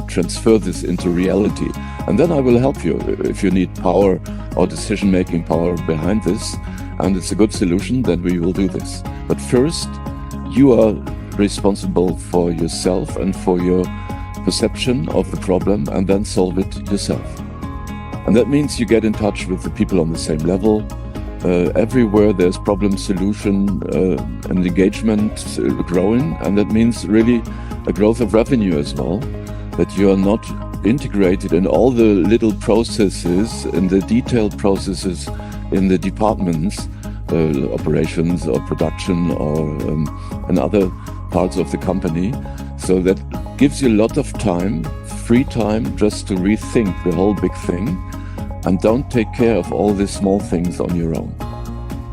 transfer this into reality. And then I will help you if you need power or decision-making power behind this, and it's a good solution, then we will do this. But first, you are responsible for yourself and for your perception of the problem, and then solve it yourself. And that means you get in touch with the people on the same level. Everywhere there's problem solution and engagement growing, and that means really a growth of revenue as well, that you are not integrated in all the little processes, in the detailed processes in the departments, operations or production or in other parts of the company. So that gives you a lot of time, free time, just to rethink the whole big thing, and don't take care of all these small things on your own.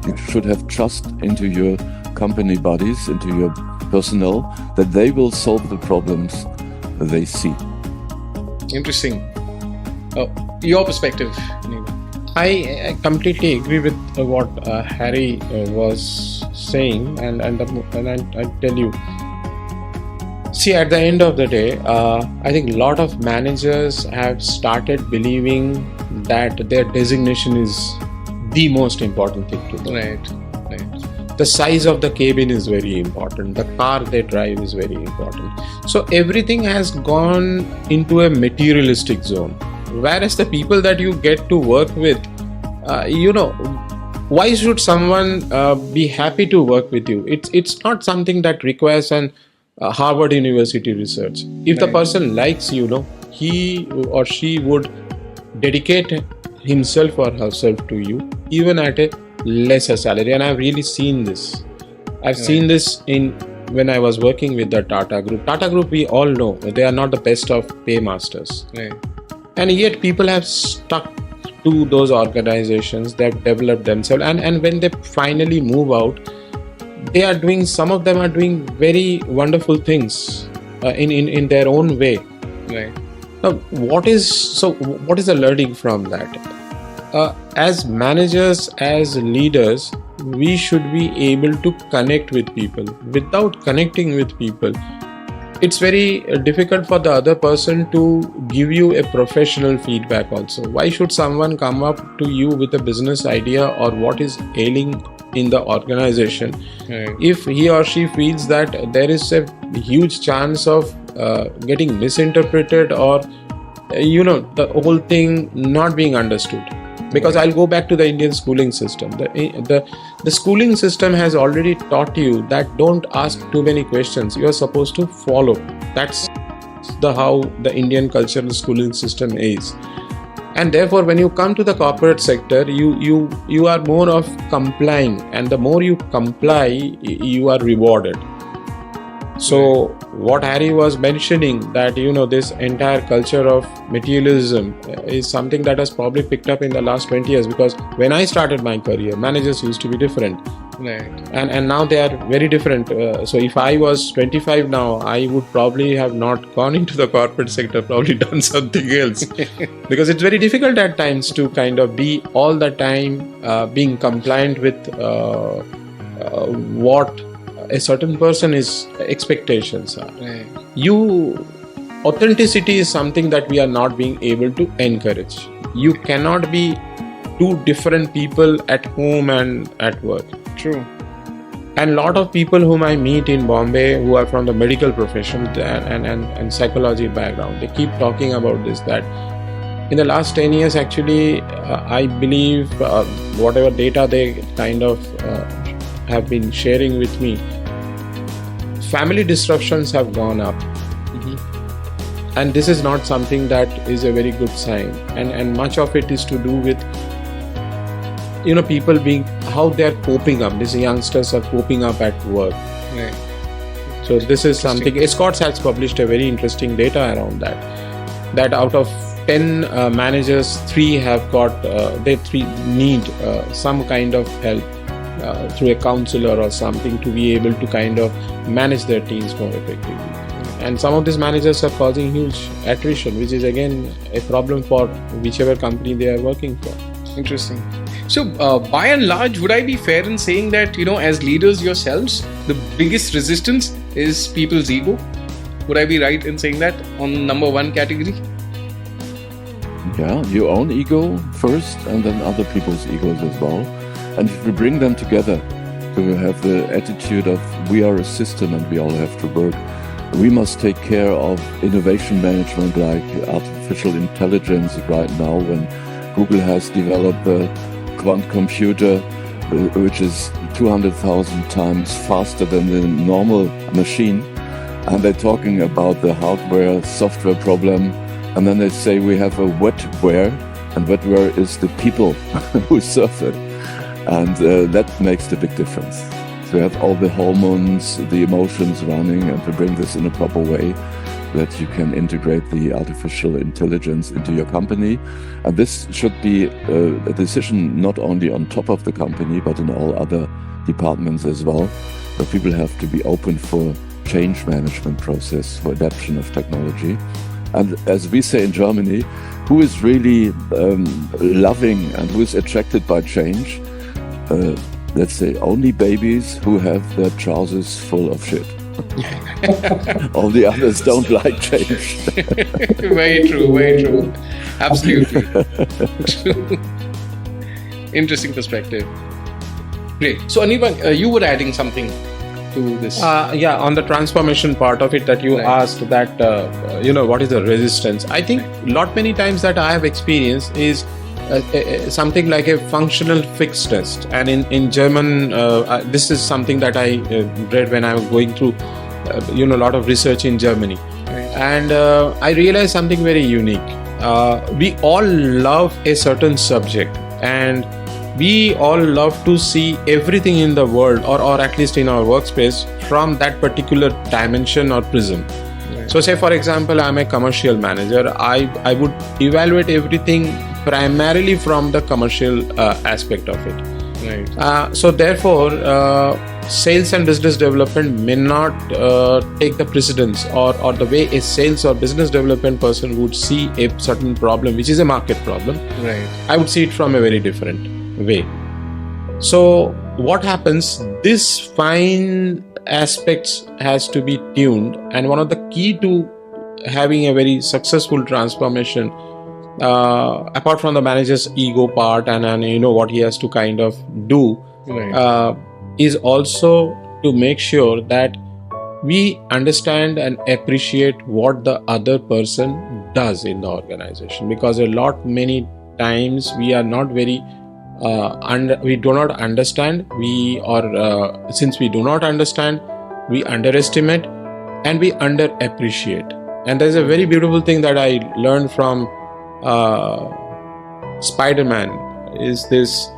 You should have trust into your company bodies, into your personnel, that they will solve the problems they see. Interesting. Your perspective, Anirban. I completely agree with what Harry was saying, and I tell you, see, at the end of the day, I think a lot of managers have started believing that their designation is the most important thing to do. Right. The size of the cabin is very important. The car they drive is very important. So everything has gone into a materialistic zone. Whereas the people that you get to work with, why should someone be happy to work with you? It's not something that requires an Harvard University research. If the person likes you, he or she would dedicate himself or herself to you, even at a lesser salary. And I've really seen this. I've seen this when I was working with the Tata Group. Tata Group, we all know, they are not the best of paymasters. Right. And yet people have stuck to those organizations. They've developed themselves. And when they finally move out, some of them are doing very wonderful things in their own way. Right. Now, what is the learning from that? As managers, as leaders, we should be able to connect with people. Without connecting with people, it's very difficult for the other person to give you a professional feedback also. Why should someone come up to you with a business idea or what is ailing in the organization, if he or she feels that there is a huge chance of getting misinterpreted or the whole thing not being understood? Because I'll go back to the Indian schooling system. The schooling system has already taught you that don't ask too many questions. You are supposed to follow. That's how the Indian cultural schooling system is. And therefore, when you come to the corporate sector, you are more of complying, and the more you comply, you are rewarded. So what Harry was mentioning, that this entire culture of materialism is something that has probably picked up in the last 20 years, because when I started my career, managers used to be different. Right. And now they are very different. So if I was 25 now, I would probably have not gone into the corporate sector, probably done something else. Because it's very difficult at times to kind of be all the time being compliant with what a certain person's expectations are. Right. Authenticity is something that we are not being able to encourage. You cannot be two different people at home and at work. True. And a lot of people whom I meet in Bombay who are from the medical profession and psychology background, they keep talking about this, that in the last 10 years actually, I believe whatever data they kind of have been sharing with me, family disruptions have gone up. And this is not something that is a very good sign. And much of it is to do with people being, how they're coping up. These youngsters are coping up at work. Right. So this is something, Escorts has published a very interesting data around that out of 10 managers, 3 have got, they 3 need some kind of help through a counselor or something to be able to kind of manage their teams more effectively. And some of these managers are causing huge attrition, which is again a problem for whichever company they are working for. Interesting. So, by and large, would I be fair in saying that, as leaders yourselves, the biggest resistance is people's ego? Would I be right in saying that on number 1 category? Yeah, your own ego first, and then other people's egos as well. And if we bring them together to have the attitude of we are a system and we all have to work, we must take care of innovation management like artificial intelligence right now, when Google has developed a quantum computer which is 200,000 times faster than the normal machine. And they're talking about the hardware, software problem And then they say we have a wetware, and wetware is the people who serve it. And that makes the big difference. So you have all the hormones, the emotions running, and to bring this in a proper way that you can integrate the artificial intelligence into your company. And this should be a decision not only on top of the company, but in all other departments as well. So people have to be open for change management process, for adoption of technology. And as we say in Germany, who is really loving and who is attracted by change? Let's say only babies who have their trousers full of shit. All the others don't like change. Very true, very true. Absolutely. Interesting perspective. Great. So Anirban, you were adding something to this. On the transformation part of it that you asked, that what is the resistance? I think many times that I have experienced is something like a functional fixed test, and in German this is something that I read when I was going through a lot of research in Germany, and I realized something very unique. We all love a certain subject, and we all love to see everything in the world, or at least in our workspace, from that particular dimension or prism. So say for example, I'm a commercial manager. I would evaluate everything primarily from the commercial aspect of it. So therefore, sales and business development may not take the precedence, or the way a sales or business development person would see a certain problem, which is a market problem. I would see it from a very different way. So what happens, this fine aspects has to be tuned, and one of the key to having a very successful transformation, apart from the manager's ego part and what he has to kind of do, is also to make sure that we understand and appreciate what the other person does in the organization, because many times we are not very we do not understand, since we do not understand, we underestimate and we underappreciate. And there's a very beautiful thing that I learned from Spider-Man, is this: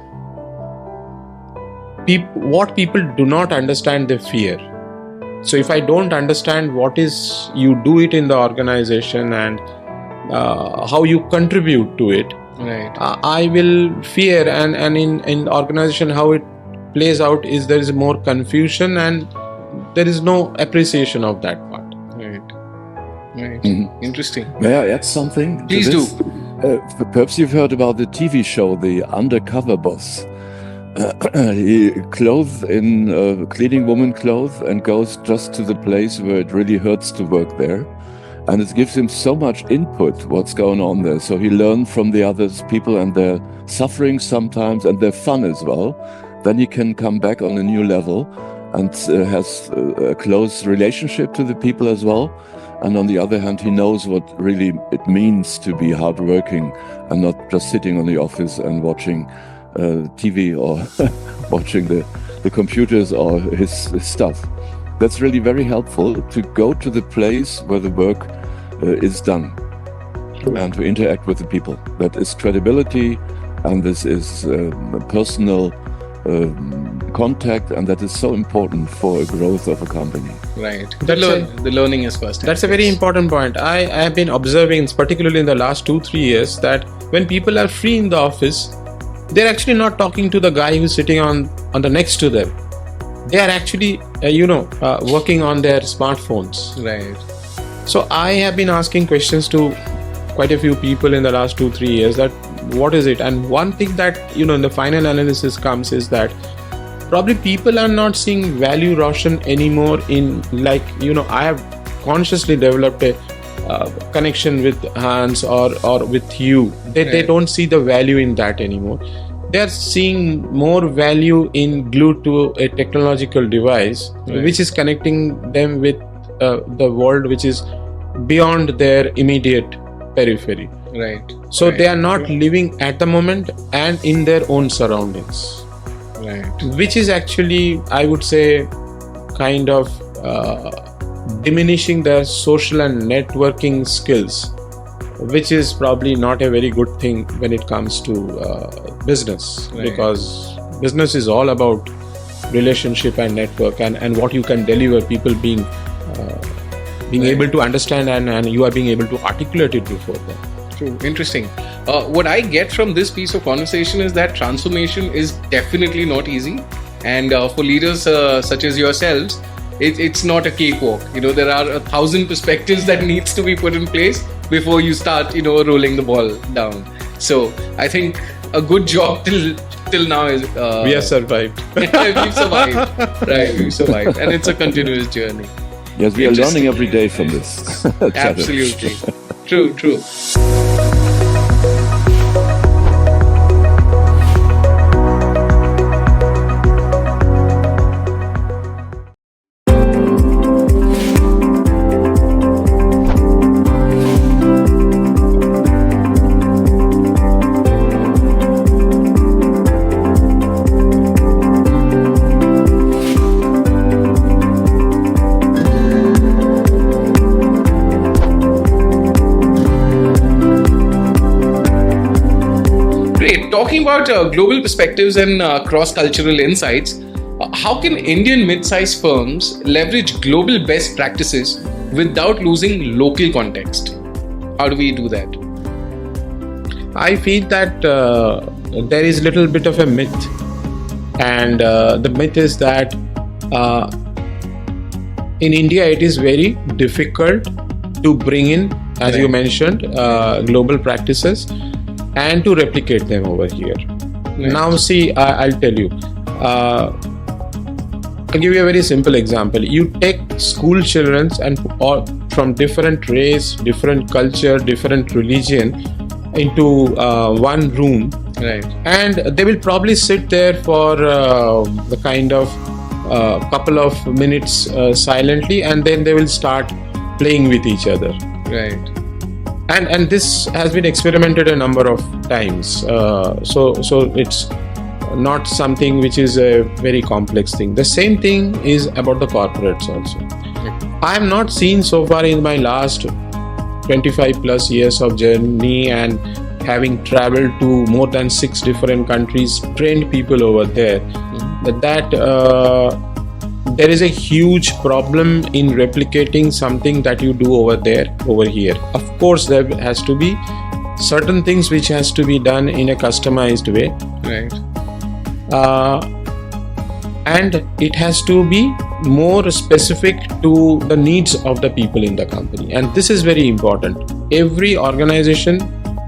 what people do not understand, they fear. So if I don't understand what is you do it in the organization and how you contribute to it, I will fear, and in organization how it plays out is there is more confusion and there is no appreciation of that part. Interesting. May I add something? Please do. Perhaps you've heard about the TV show, The Undercover Boss. He clothes in cleaning woman clothes and goes just to the place where it really hurts to work there. And it gives him so much input what's going on there. So he learns from the other people and their suffering sometimes and their fun as well. Then he can come back on a new level and has a close relationship to the people as well. And on the other hand, he knows what really it means to be hardworking and not just sitting on the office and watching TV or watching the computers or his stuff. That's really very helpful to go to the place where the work is done and to interact with the people. That is credibility, and this is personal contact, and that is so important for a growth of a company. The learning is first. That's a very important point. I have been observing, particularly in the last 2-3 years, that when people are free in the office, they're actually not talking to the guy who's sitting on the next to them. They are actually, working on their smartphones. So I have been asking questions to quite a few people in the last 2-3 years that what is it? And one thing that, in the final analysis comes is that probably people are not seeing value Roshan anymore in I have consciously developed a connection with Hans or with you. They don't see the value in that anymore. They are seeing more value in glued to a technological device, which is connecting them with the world which is beyond their immediate periphery. So they are not living at the moment and in their own surroundings. Which is actually, I would say, kind of diminishing their social and networking skills, which is probably not a very good thing when it comes to business, Right. because business is all about relationship and network and what you can deliver, people being Right. able to understand and you are being able to articulate it before them. True. Interesting. What I get from this piece of conversation is that transformation is definitely not easy, and for leaders such as yourselves, it's not a cakewalk. There are 1,000 perspectives that needs to be put in place before you start, rolling the ball down. So I think a good job till now is We have survived. we've survived. Right, we've survived, and it's a continuous journey. Yes, we are Interesting. learning every day from this. challenge. Absolutely. True. Great. Talking about global perspectives and cross-cultural insights, how can Indian mid-sized firms leverage global best practices without losing local context? How do we do that? I feel that there is little bit of a myth, and the myth is that in India it is very difficult to bring in, as you Right. mentioned, global practices and to replicate them over here. Now see, I'll tell you. I'll give you a very simple example. You take school children and all from different race, different culture, different religion into one room, Right. and they will probably sit there for the kind of couple of minutes silently, and then they will start playing with each other. Right. And this has been experimented a number of times, so it's not something which is a very complex thing. The same thing is about the corporates also. I am not seen so far in my last 25 plus years of journey and having traveled to more than 6 different countries, trained people over there, that there is a huge problem in replicating something that you do over here. Of course, there has to be certain things which has to be done in a customized way, Right. and it has to be more specific to the needs of the people in the company, and this is very important. Every organization,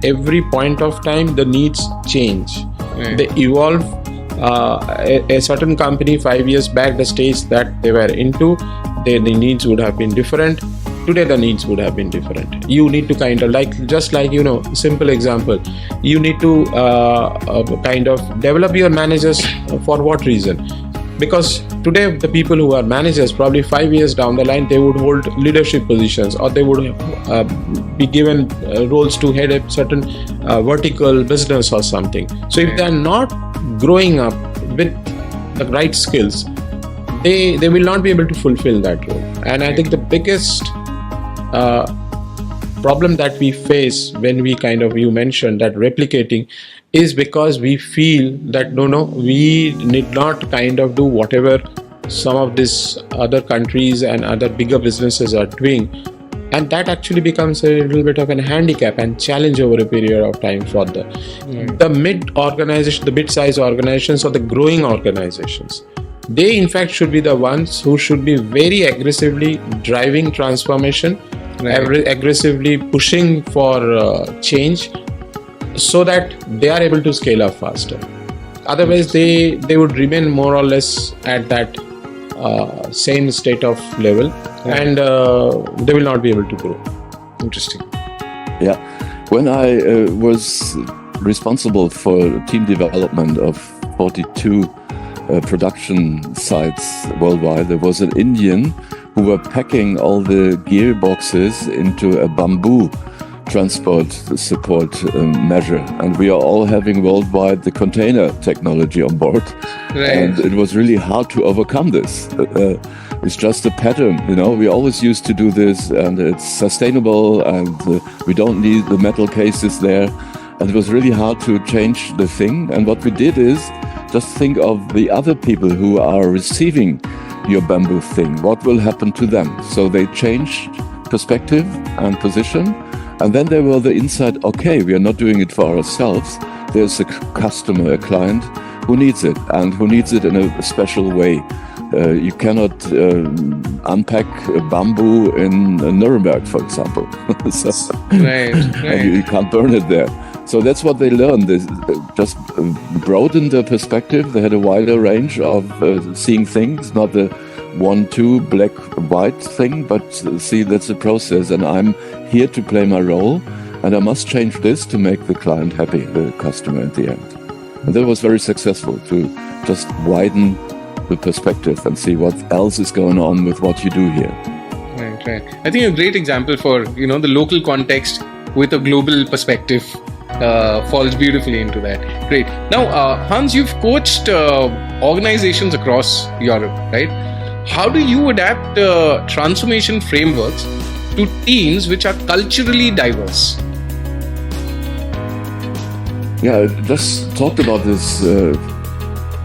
every point of time, the needs change. Right. They evolve. A certain company 5 years back, the stage that they were into, the needs would have been different. Today the needs would have been different. You need to kind of simple example, you need to kind of develop your managers. For what reason? Because today the people who are managers, probably 5 years down the line, they would hold leadership positions, or they would be given roles to head a certain vertical business or something. So if they are not growing up with the right skills, they will not be able to fulfill that role. And I think the biggest problem that we face when we you mentioned that replicating, is because we feel that we need not do whatever some of these other countries and other bigger businesses are doing, and that actually becomes a little bit of an handicap and challenge over a period of time for the mid-sized organizations or the growing organizations. They in fact should be the ones who should be very aggressively driving transformation, Right. aggressively pushing for change, so that they are able to scale up faster. Otherwise they would remain more or less at that same state of level, and they will not be able to grow. Interesting. Yeah. When I was responsible for team development of 42 production sites worldwide, there was an Indian who were packing all the gearboxes into a bamboo transport support measure. And we are all having worldwide the container technology on board. Right. And it was really hard to overcome this. It's just a pattern, we always used to do this, and it's sustainable, and we don't need the metal cases there. And it was really hard to change the thing. And what we did is just think of the other people who are receiving your bamboo thing. What will happen to them? So they changed perspective and position. And then there were the insight, okay, we are not doing it for ourselves. There's a customer, a client who needs it, and who needs it in a special way. You cannot unpack bamboo in Nuremberg, for example. Right. You can't burn it there. So that's what they learned. They just broadened their perspective. They had a wider range of seeing things, not the 1-2 black white thing, but see, that's a process, and I'm here to play my role, and I must change this to make the client happy, the customer at the end. And that was very successful, to just widen the perspective and see what else is going on with what you do here. Right. I think a great example for the local context with a global perspective falls beautifully into that. Great. Now, Hans, you've coached organizations across Europe, right? How do you adapt transformation frameworks to teams which are culturally diverse? Yeah, I just talked about this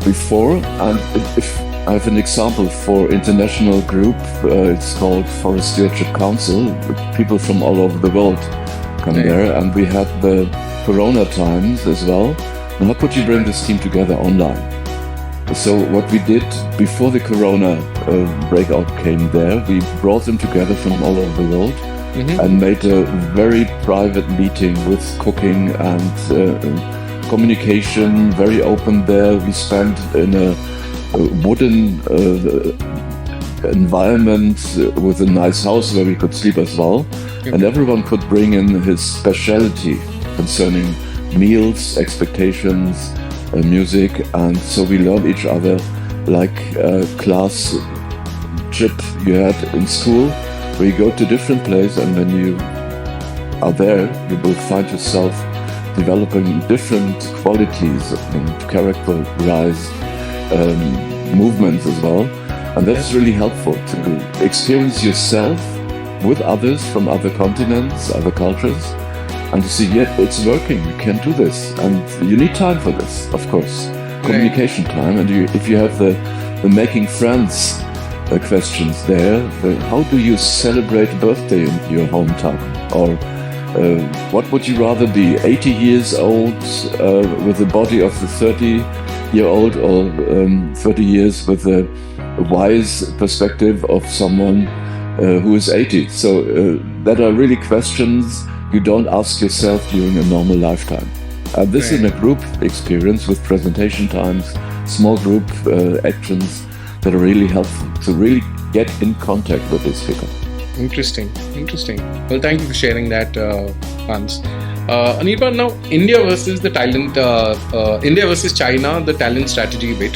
before, and if I have an example for international group, it's called Forest Stewardship Council. People from all over the world come there, and we had the Corona times as well. And how could you bring this team together online? So what we did before the Corona breakout came there, we brought them together from all over the world and made a very private meeting with cooking and communication, very open there. We spent in a wooden environment with a nice house where we could sleep as well. And everyone could bring in his specialty concerning meals, expectations, music, and so we learn each other like a class trip you had in school, where you go to different places, and when you are there, you will find yourself developing different qualities and characterize movements as well. And that's really helpful to experience yourself with others from other continents, other cultures, and to see, yeah, it's working, you can do this. And you need time for this, of course, communication time. And if you have the making friends questions there, how do you celebrate birthday in your hometown? Or what would you rather be, 80 years old with the body of the 30-year-old, or 30 years with a wise perspective of someone who is 80? So that are really questions you don't ask yourself during a normal lifetime. This is a group experience with presentation times, small group actions that are really helpful to really get in contact with these people. Interesting. Well, thank you for sharing that, Hans. Anirban, now India versus China, the talent strategy bit.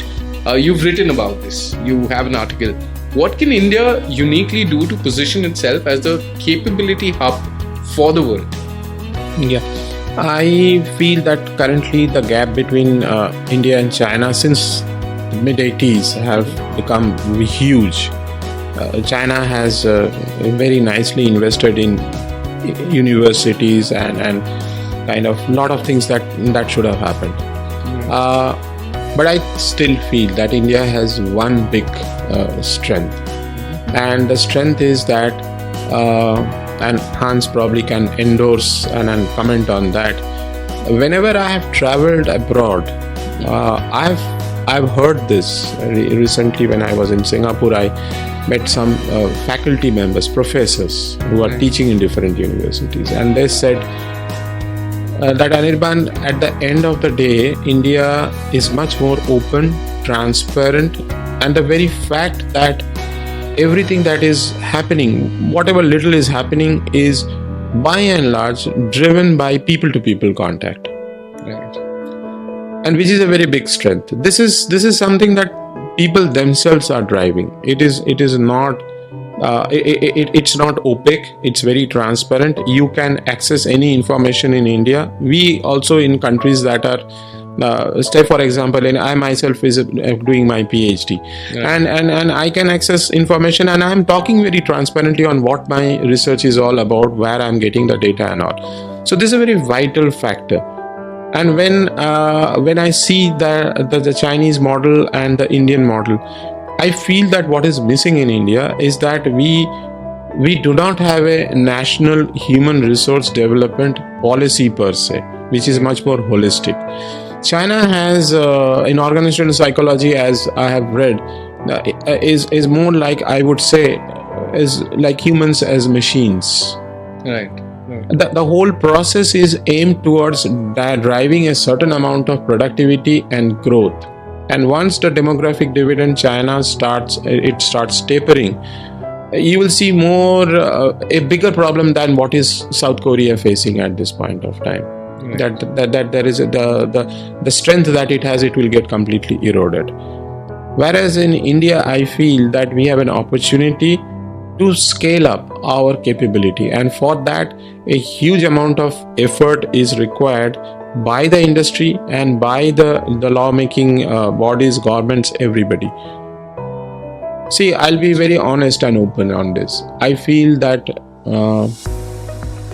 You've written about this. You have an article. What can India uniquely do to position itself as the capability hub for the world? Yeah, I feel that currently the gap between India and China since the mid-80s have become huge. China has very nicely invested in universities and kind of lot of things that should have happened. But I still feel that India has one big strength, and the strength is that, and Hans probably can endorse and comment on that. Whenever I have traveled abroad, I've heard this recently. When I was in Singapore, I met some faculty members, professors who are teaching in different universities, and they said that Anirban, at the end of the day, India is much more open, transparent, and the very fact that everything that is happening, whatever little is happening, is by and large driven by people-to-people contact. Right. And which is a very big strength. This is something that people themselves are driving. It is not It's not opaque, it's very transparent. You can access any information in India. We also in countries that are say for example, and I myself is doing my PhD, and I can access information, and I'm talking very transparently on what my research is all about, where I'm getting the data and all. So this is a very vital factor. And when I see the Chinese model and the Indian model, I feel that what is missing in India is that we do not have a national human resource development policy per se, which is much more holistic. China has in organizational psychology, as I have read, is more like, I would say, is like humans as machines. Right. The whole process is aimed towards driving a certain amount of productivity and growth. And once the demographic dividend China starts tapering, you will see more a bigger problem than what is South Korea facing at this point of time. Right. That there is the strength that it has, it will get completely eroded. Whereas in India, I feel that we have an opportunity to scale up our capability, and for that a huge amount of effort is required by the industry and by the lawmaking bodies, governments, everybody. See, I'll be very honest and open on this. I feel that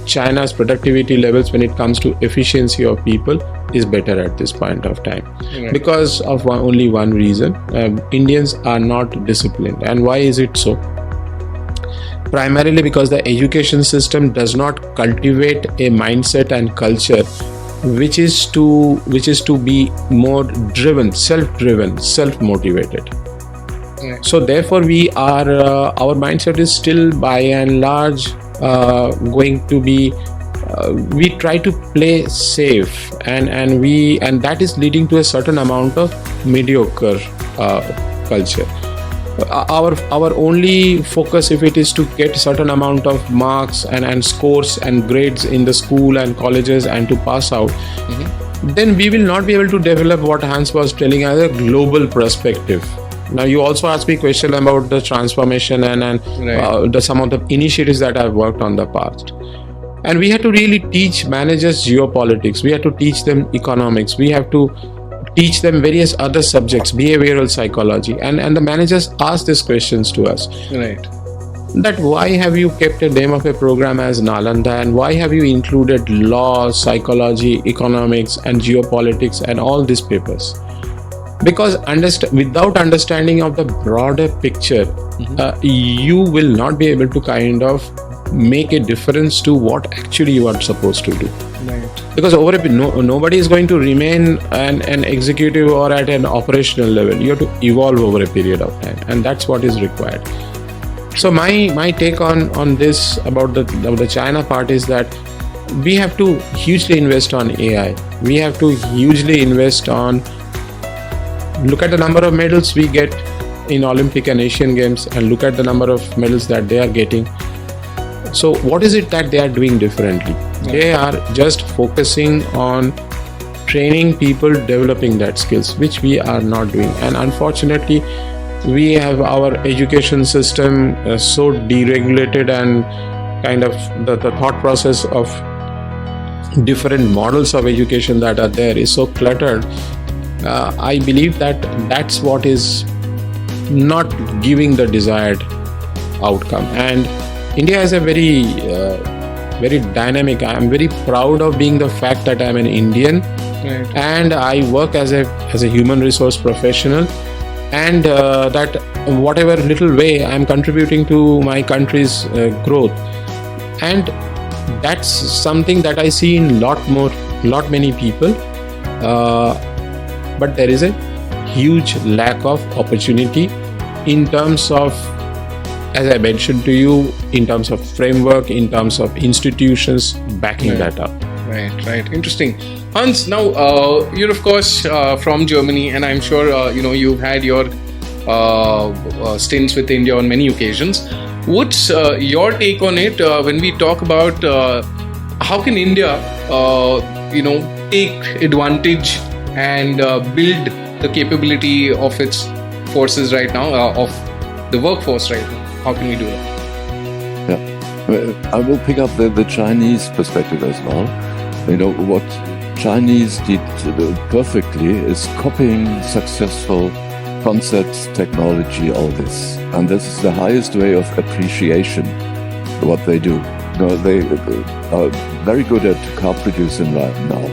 China's productivity levels when it comes to efficiency of people is better at this point of time. Right. Because of only one reason. Indians are not disciplined. And why is it so? Primarily because the education system does not cultivate a mindset and culture which is to be more driven, self-driven, self-motivated. Right. So therefore we are our mindset is still by and large going to be we try to play safe, and that is leading to a certain amount of mediocre culture. Our only focus, if it is to get certain amount of marks and scores and grades in the school and colleges and to pass out, then we will not be able to develop what Hans was telling as a global perspective. Now you also asked me a question about the transformation and right. Some of the initiatives that I've worked on the past. And we had to really teach managers geopolitics. We had to teach them economics. We have to teach them various other subjects, behavioral psychology, and the managers ask these questions to us. Right. That why have you kept a name of a program as Nalanda, and why have you included law, psychology, economics, and geopolitics and all these papers? Because without understanding of the broader picture, you will not be able to kind of make a difference to what actually you are supposed to do. Right. Because nobody is going to remain an executive or at an operational level. You have to evolve over a period of time, and that's what is required. So my take on this about the China part is that we have to hugely invest on AI. We have to hugely invest on, look at the number of medals we get in Olympic and Asian Games, and look at the number of medals that they are getting. So what is it that they are doing differently? Yeah. They are just focusing on training people, developing that skills, which we are not doing. And unfortunately, we have our education system so deregulated, and kind of the thought process of different models of education that are there is so cluttered. I believe that that's what is not giving the desired outcome. And India is a very dynamic. I am very proud of being the fact that I am an Indian, right. And I work as a human resource professional, and that whatever little way I am contributing to my country's growth, and that's something that I see in lot many people. But there is a huge lack of opportunity in terms of, as I mentioned to you, in terms of framework, in terms of institutions backing that up. Right. Interesting. Hans, now you're of course from Germany, and I'm sure you've had your stints with India on many occasions. What's your take on it when we talk about how can India take advantage and build the capability of its forces right now, of the workforce right now? How can we do that? I will pick up the Chinese perspective as well. You know, what Chinese did perfectly is copying successful concepts, technology, all this. And this is the highest way of appreciation, what they do. You know, they are very good at car producing right now.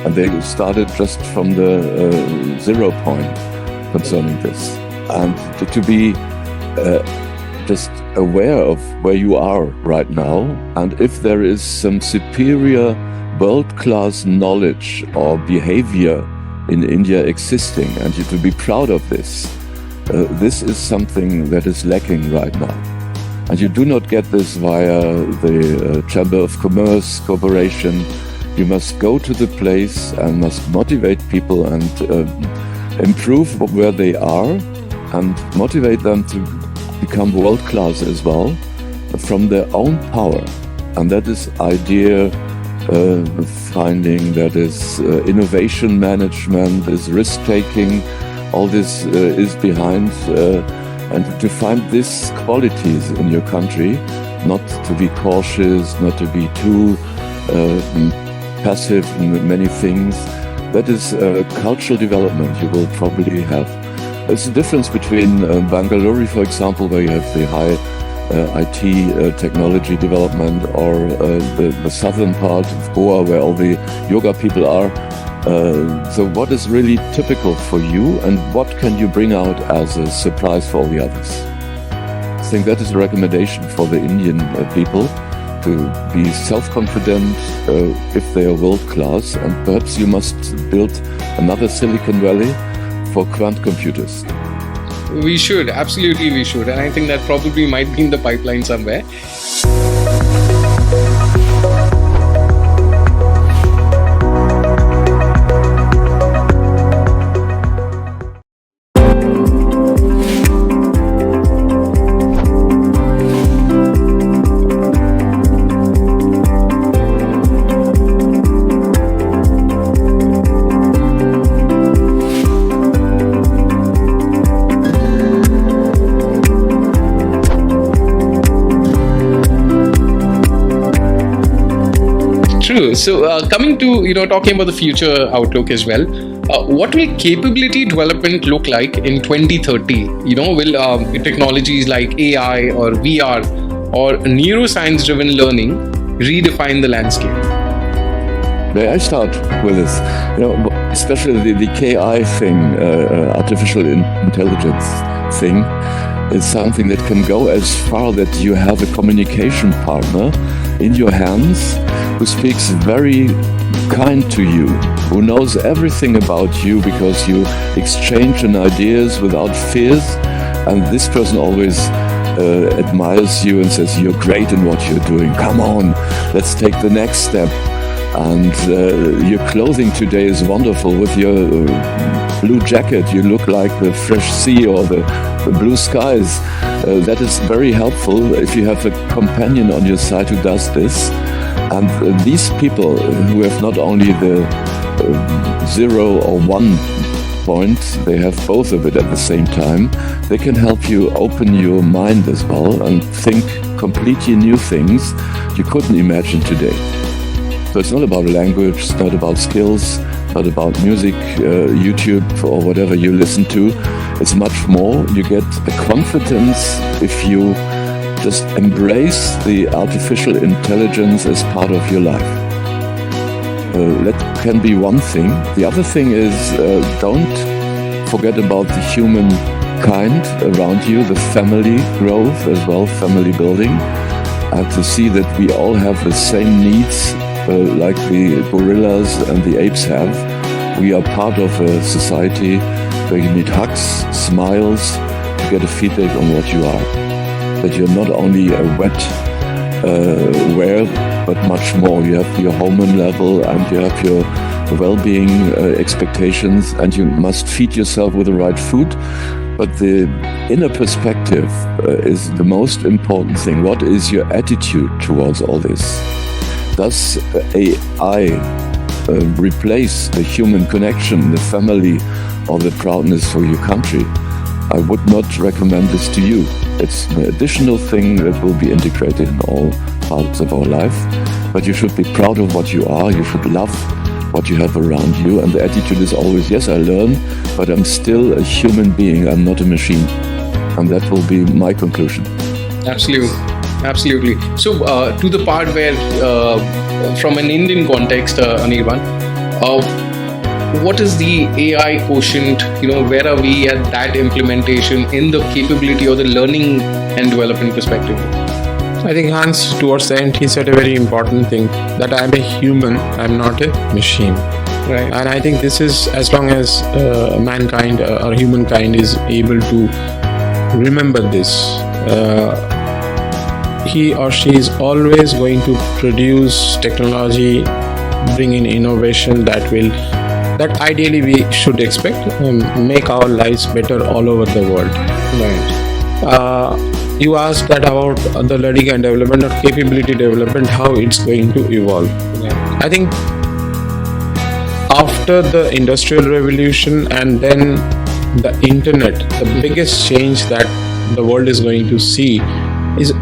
And they started just from the 0 point concerning this. And to be just aware of where you are right now, and if there is some superior world-class knowledge or behavior in India existing, and you to be proud of this. This is something that is lacking right now. And you do not get this via the Chamber of Commerce Corporation. You must go to the place and must motivate people and improve where they are and motivate them to become world-class as well from their own power. And that is idea finding, that is innovation management, is risk-taking, all this is behind. And to find these qualities in your country, not to be cautious, not to be too passive in many things, that is cultural development you will probably have. There's a difference between Bangalore, for example, where you have the high IT technology development, or the southern part of Goa, where all the yoga people are. So what is really typical for you, and what can you bring out as a surprise for all the others? I think that is a recommendation for the Indian people, to be self-confident if they are world-class, and perhaps you must build another Silicon Valley for quantum computers. We should, absolutely we should. And I think that probably might be in the pipeline somewhere. True. So coming to, talking about the future outlook as well, what will capability development look like in 2030? Will technologies like AI or VR or neuroscience-driven learning redefine the landscape? May I start with this? Especially the KI thing, artificial intelligence thing, is something that can go as far that you have a communication partner in your hands who speaks very kind to you, who knows everything about you because you exchange ideas without fears, and this person always admires you and says, you're great in what you're doing, come on, let's take the next step. And your clothing today is wonderful. With your blue jacket, you look like the fresh sea or the blue skies. That is very helpful if you have a companion on your side who does this. And these people who have not only the 0 or 1 point, they have both of it at the same time. They can help you open your mind as well and think completely new things you couldn't imagine today. So it's not about language, it's not about skills, not about music, YouTube or whatever you listen to. It's much more. You get a confidence if you just embrace the artificial intelligence as part of your life. That can be one thing. The other thing is don't forget about the human kind around you, the family growth as well, family building, and to see that we all have the same needs like the gorillas and the apes have. We are part of a society where you need hugs, smiles to get a feedback on what you are. That you're not only a wet wear, but much more. You have your hormone level and you have your well-being expectations, and you must feed yourself with the right food. But the inner perspective is the most important thing. What is your attitude towards all this? Does AI replace the human connection, the family, or the proudness for your country? I would not recommend this to you. It's an additional thing that will be integrated in all parts of our life. But you should be proud of what you are. You should love what you have around you. And the attitude is always, yes, I learn, but I'm still a human being. I'm not a machine. And that will be my conclusion. Absolutely. So to the part where, from an Indian context, Anirban, what is the AI quotient? Where are we at that implementation in the capability or the learning and development perspective? I think Hans, towards the end, he said a very important thing, that I'm a human, I'm not a machine. Right. And I think this is, as long as mankind or humankind is able to remember this, he or she is always going to produce technology, bring in innovation that ideally we should expect, make our lives better all over the world. Right. You asked that about the learning and development or capability development, how it's going to evolve. Yeah. I think after the Industrial Revolution and then the internet, the biggest change that the world is going to see is,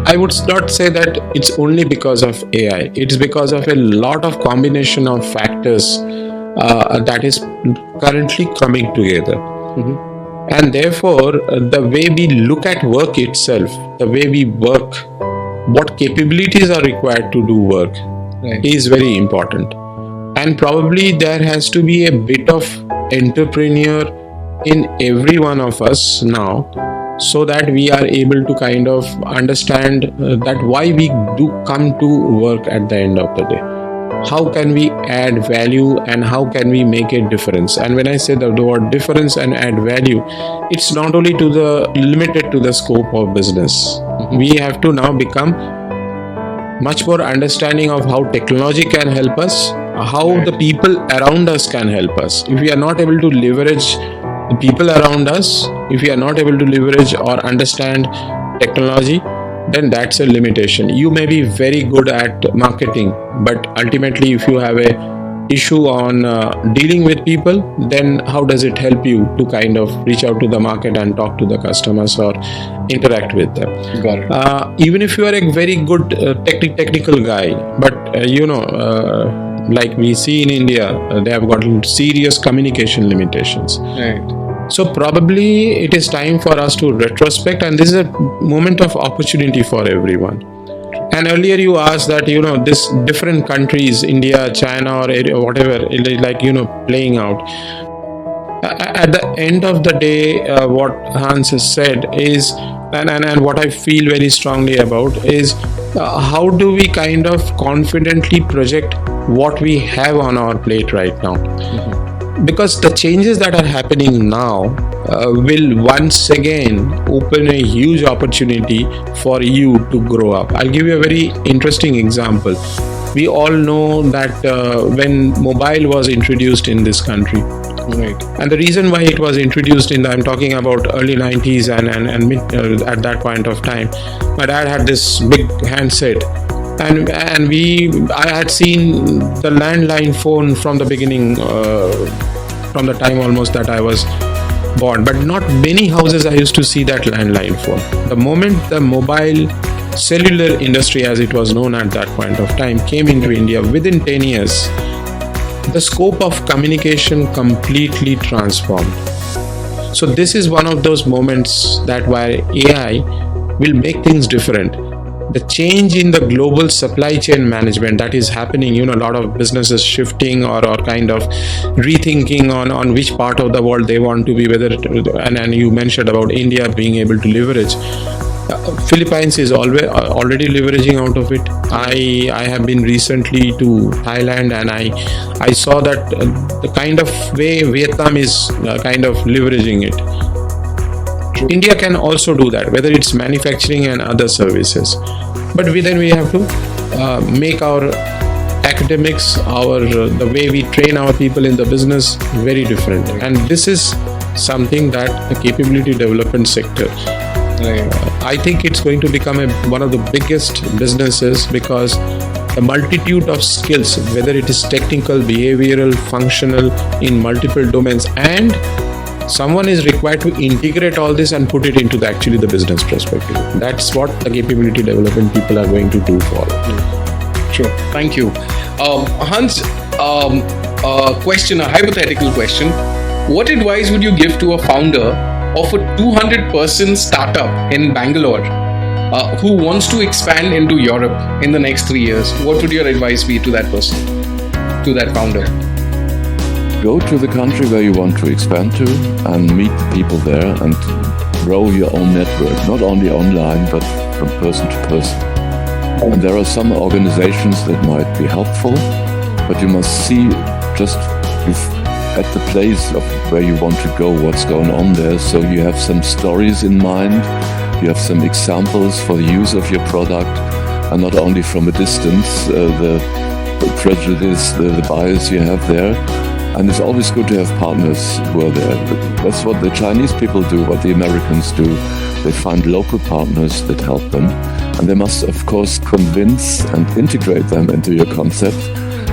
I would not say that it's only because of AI. It's because of a lot of combination of factors that is currently coming together. Mm-hmm. And therefore, the way we look at work itself, the way we work, what capabilities are required to do work, right, is very important. And probably there has to be a bit of entrepreneur in every one of us now, so that we are able to kind of understand that why we do come to work at the end of the day. How can we add value and how can we make a difference? And when I say the word difference and add value, it's not only limited to the scope of business. Mm-hmm. We have to now become much more understanding of how technology can help us, how the people around us can help us. If we are not able to leverage the people around us, if we are not able to leverage or understand technology, then that's a limitation. You may be very good at marketing, but ultimately if you have a issue on dealing with people, then how does it help you to kind of reach out to the market and talk to the customers or interact with them? Got it. Even if you are a very good technical guy, but like we see in India, they have got serious communication limitations. Right. So probably it is time for us to retrospect, and this is a moment of opportunity for everyone. And earlier you asked that, this different countries, India, China, or whatever, like, playing out. At the end of the day, what Hans has said is, and what I feel very strongly about is, how do we kind of confidently project what we have on our plate right now? Mm-hmm. Because the changes that are happening now will once again open a huge opportunity for you to grow up. I'll give you a very interesting example. We all know that when mobile was introduced in this country, right, and the reason why it was introduced I'm talking about early 90s and mid, at that point of time, my dad had this big handset. And I had seen the landline phone from the beginning, from the time almost that I was born. But not many houses I used to see that landline phone. The moment the mobile cellular industry, as it was known at that point of time, came into India, within 10 years, the scope of communication completely transformed. So this is one of those moments that where AI will make things different. The change in the global supply chain management that is happening, a lot of businesses shifting or kind of rethinking on which part of the world they want to be, and you mentioned about India being able to leverage. Philippines is already leveraging out of it. I have been recently to Thailand, and I saw that the kind of way Vietnam is kind of leveraging it. India can also do that, whether it's manufacturing and other services. But then we have to make our academics, the way we train our people in the business very different. And this is something that the capability development sector, I think it's going to become one of the biggest businesses, because the multitude of skills, whether it is technical, behavioral, functional, in multiple domains, and someone is required to integrate all this and put it into the business perspective. That's what the capability development people are going to do for all of you. Sure. Thank you. Hans, a hypothetical question. What advice would you give to a founder of a 200-person startup in Bangalore who wants to expand into Europe in the next 3 years? What would your advice be to that person, to that founder? Go to the country where you want to expand to and meet the people there and grow your own network, not only online, but from person to person. And there are some organizations that might be helpful, but you must see just at the place of where you want to go, what's going on there. So you have some stories in mind, you have some examples for the use of your product, and not only from a distance, the prejudice, the bias you have there. And it's always good to have partners who are there. That's what the Chinese people do, what the Americans do. They find local partners that help them. And they must, of course, convince and integrate them into your concept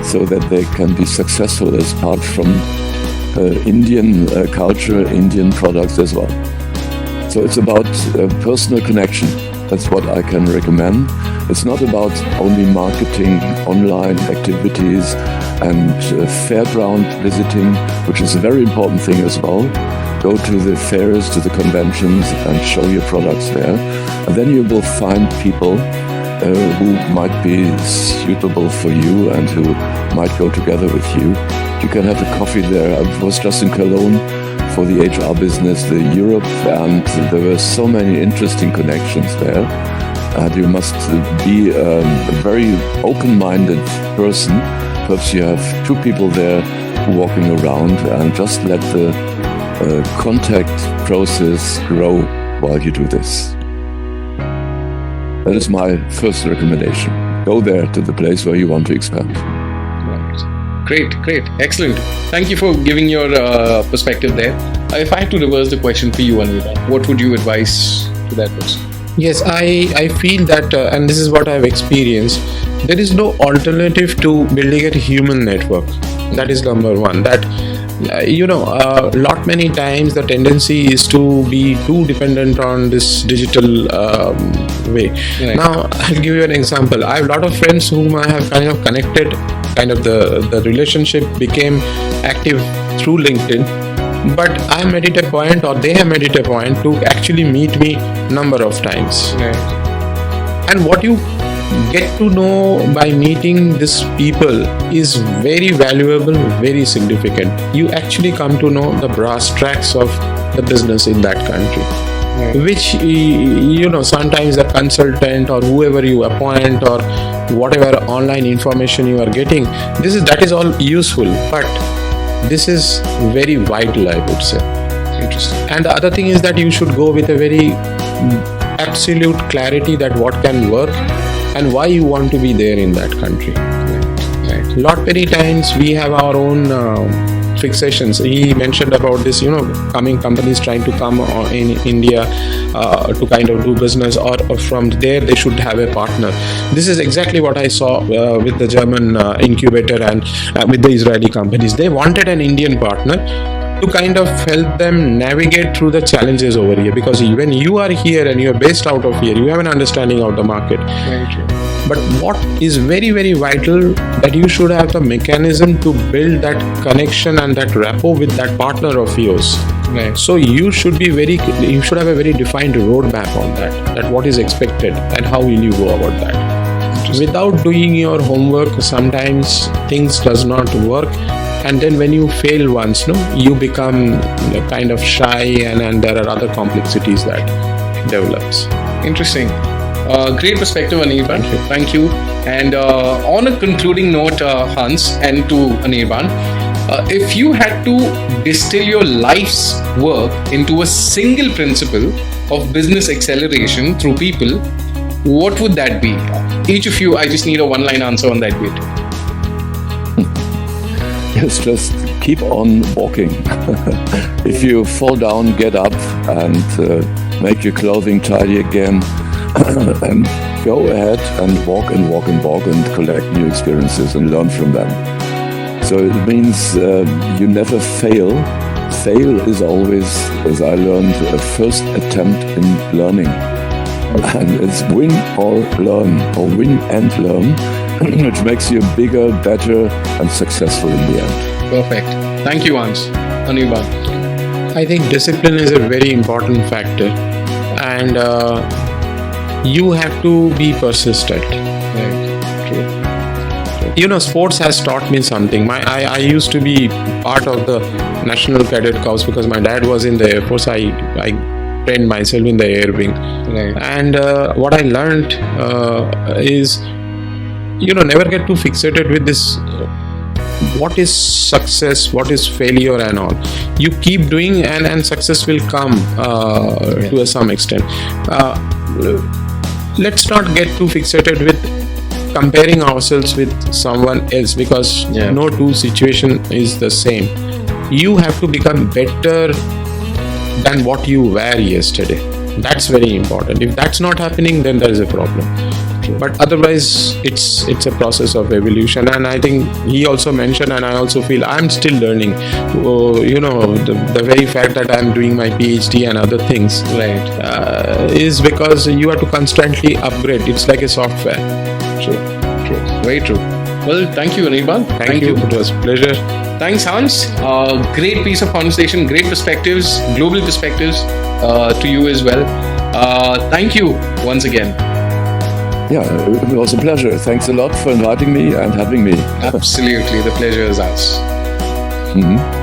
so that they can be successful as part from Indian culture, Indian products as well. So it's about personal connection. That's what I can recommend. It's not about only marketing, online activities, and fairground visiting, which is a very important thing as well. Go to the fairs, to the conventions, and show your products there. And then you will find people who might be suitable for you and who might go together with you. You can have a coffee there. I was just in Cologne for the HR business, the Europe, and there were so many interesting connections there. And you must be a very open-minded person. Perhaps you have two people there walking around and just let the contact process grow while you do this. That is my first recommendation. Go there to the place where you want to expand. Right. Great. Excellent. Thank you for giving your perspective there. If I had to reverse the question for you, Anirban, what would you advise to that person? Yes, I feel that, and this is what I've experienced, there is no alternative to building a human network. That is number one. That, many times the tendency is to be too dependent on this digital way. Right. Now, I'll give you an example. I have a lot of friends whom I have kind of connected, the relationship became active through LinkedIn. But I made it a point, or they have made it a point, to actually meet me number of times. Right. And what you get to know by meeting these people is very valuable, very significant. You actually come to know the brass tacks of the business in that country. Right. Which, sometimes a consultant or whoever you appoint or whatever online information you are getting, that is all useful. But this is very vital, I would say. Interesting. And the other thing is that you should go with a very absolute clarity that what can work and why you want to be there in that country. Right. Many times we have our own fixations. He mentioned about this, coming companies trying to come in India to kind of do business, or from there they should have a partner. This is exactly what I saw with the German incubator and with the Israeli companies. They wanted an Indian partner to kind of help them navigate through the challenges over here, because when you are here and you are based out of here, you have an understanding of the market. Very true. But what is very, very vital, that you should have the mechanism to build that connection and that rapport with that partner of yours. Right. So you should have a very defined roadmap on that what is expected and how will you go about that. Without doing your homework, sometimes things does not work. And then when you fail once, you become kind of shy, and there are other complexities that develops. Interesting. Great perspective, Anirban. Thank you. And on a concluding note, Hans, and to Anirban, if you had to distill your life's work into a single principle of business acceleration through people, what would that be? Each of you, I just need a one-line answer on that bit. Yes, just keep on walking. If you fall down, get up and make your clothing tidy again. And go ahead and walk and collect new experiences and learn from them. So it means you never fail fail is always, as I learned, a first attempt in learning. And it's win or learn, or win and learn, which makes you bigger, better, and successful in the end. Perfect. Thank you, Ans. Anirban. I think discipline is a very important factor, and you have to be persistent. Right. True. You know, sports has taught me something. I used to be part of the National Cadet Corps because my dad was in the Air Force. I trained myself in the air wing. Right. And what I learned is, you know, never get too fixated with this. What is success? What is failure and all? You keep doing, and success will come to some extent. Let's not get too fixated with comparing ourselves with someone else, because no two situation is the same. You have to become better than what you were yesterday. That's very important. If that's not happening, then there is a problem. But otherwise, it's a process of evolution. And I think he also mentioned, and I also feel I'm still learning. You know, the very fact that I'm doing my PhD and other things, is because you have to constantly upgrade. It's like a software. True. Very true. Well, thank you, Anirban. Thank you. It was a pleasure. Thanks, Hans. Great piece of conversation, great perspectives, global perspectives to you as well. Thank you once again. Yeah, it was a pleasure. Thanks a lot for inviting me and having me. Absolutely. The pleasure is ours. Mm-hmm.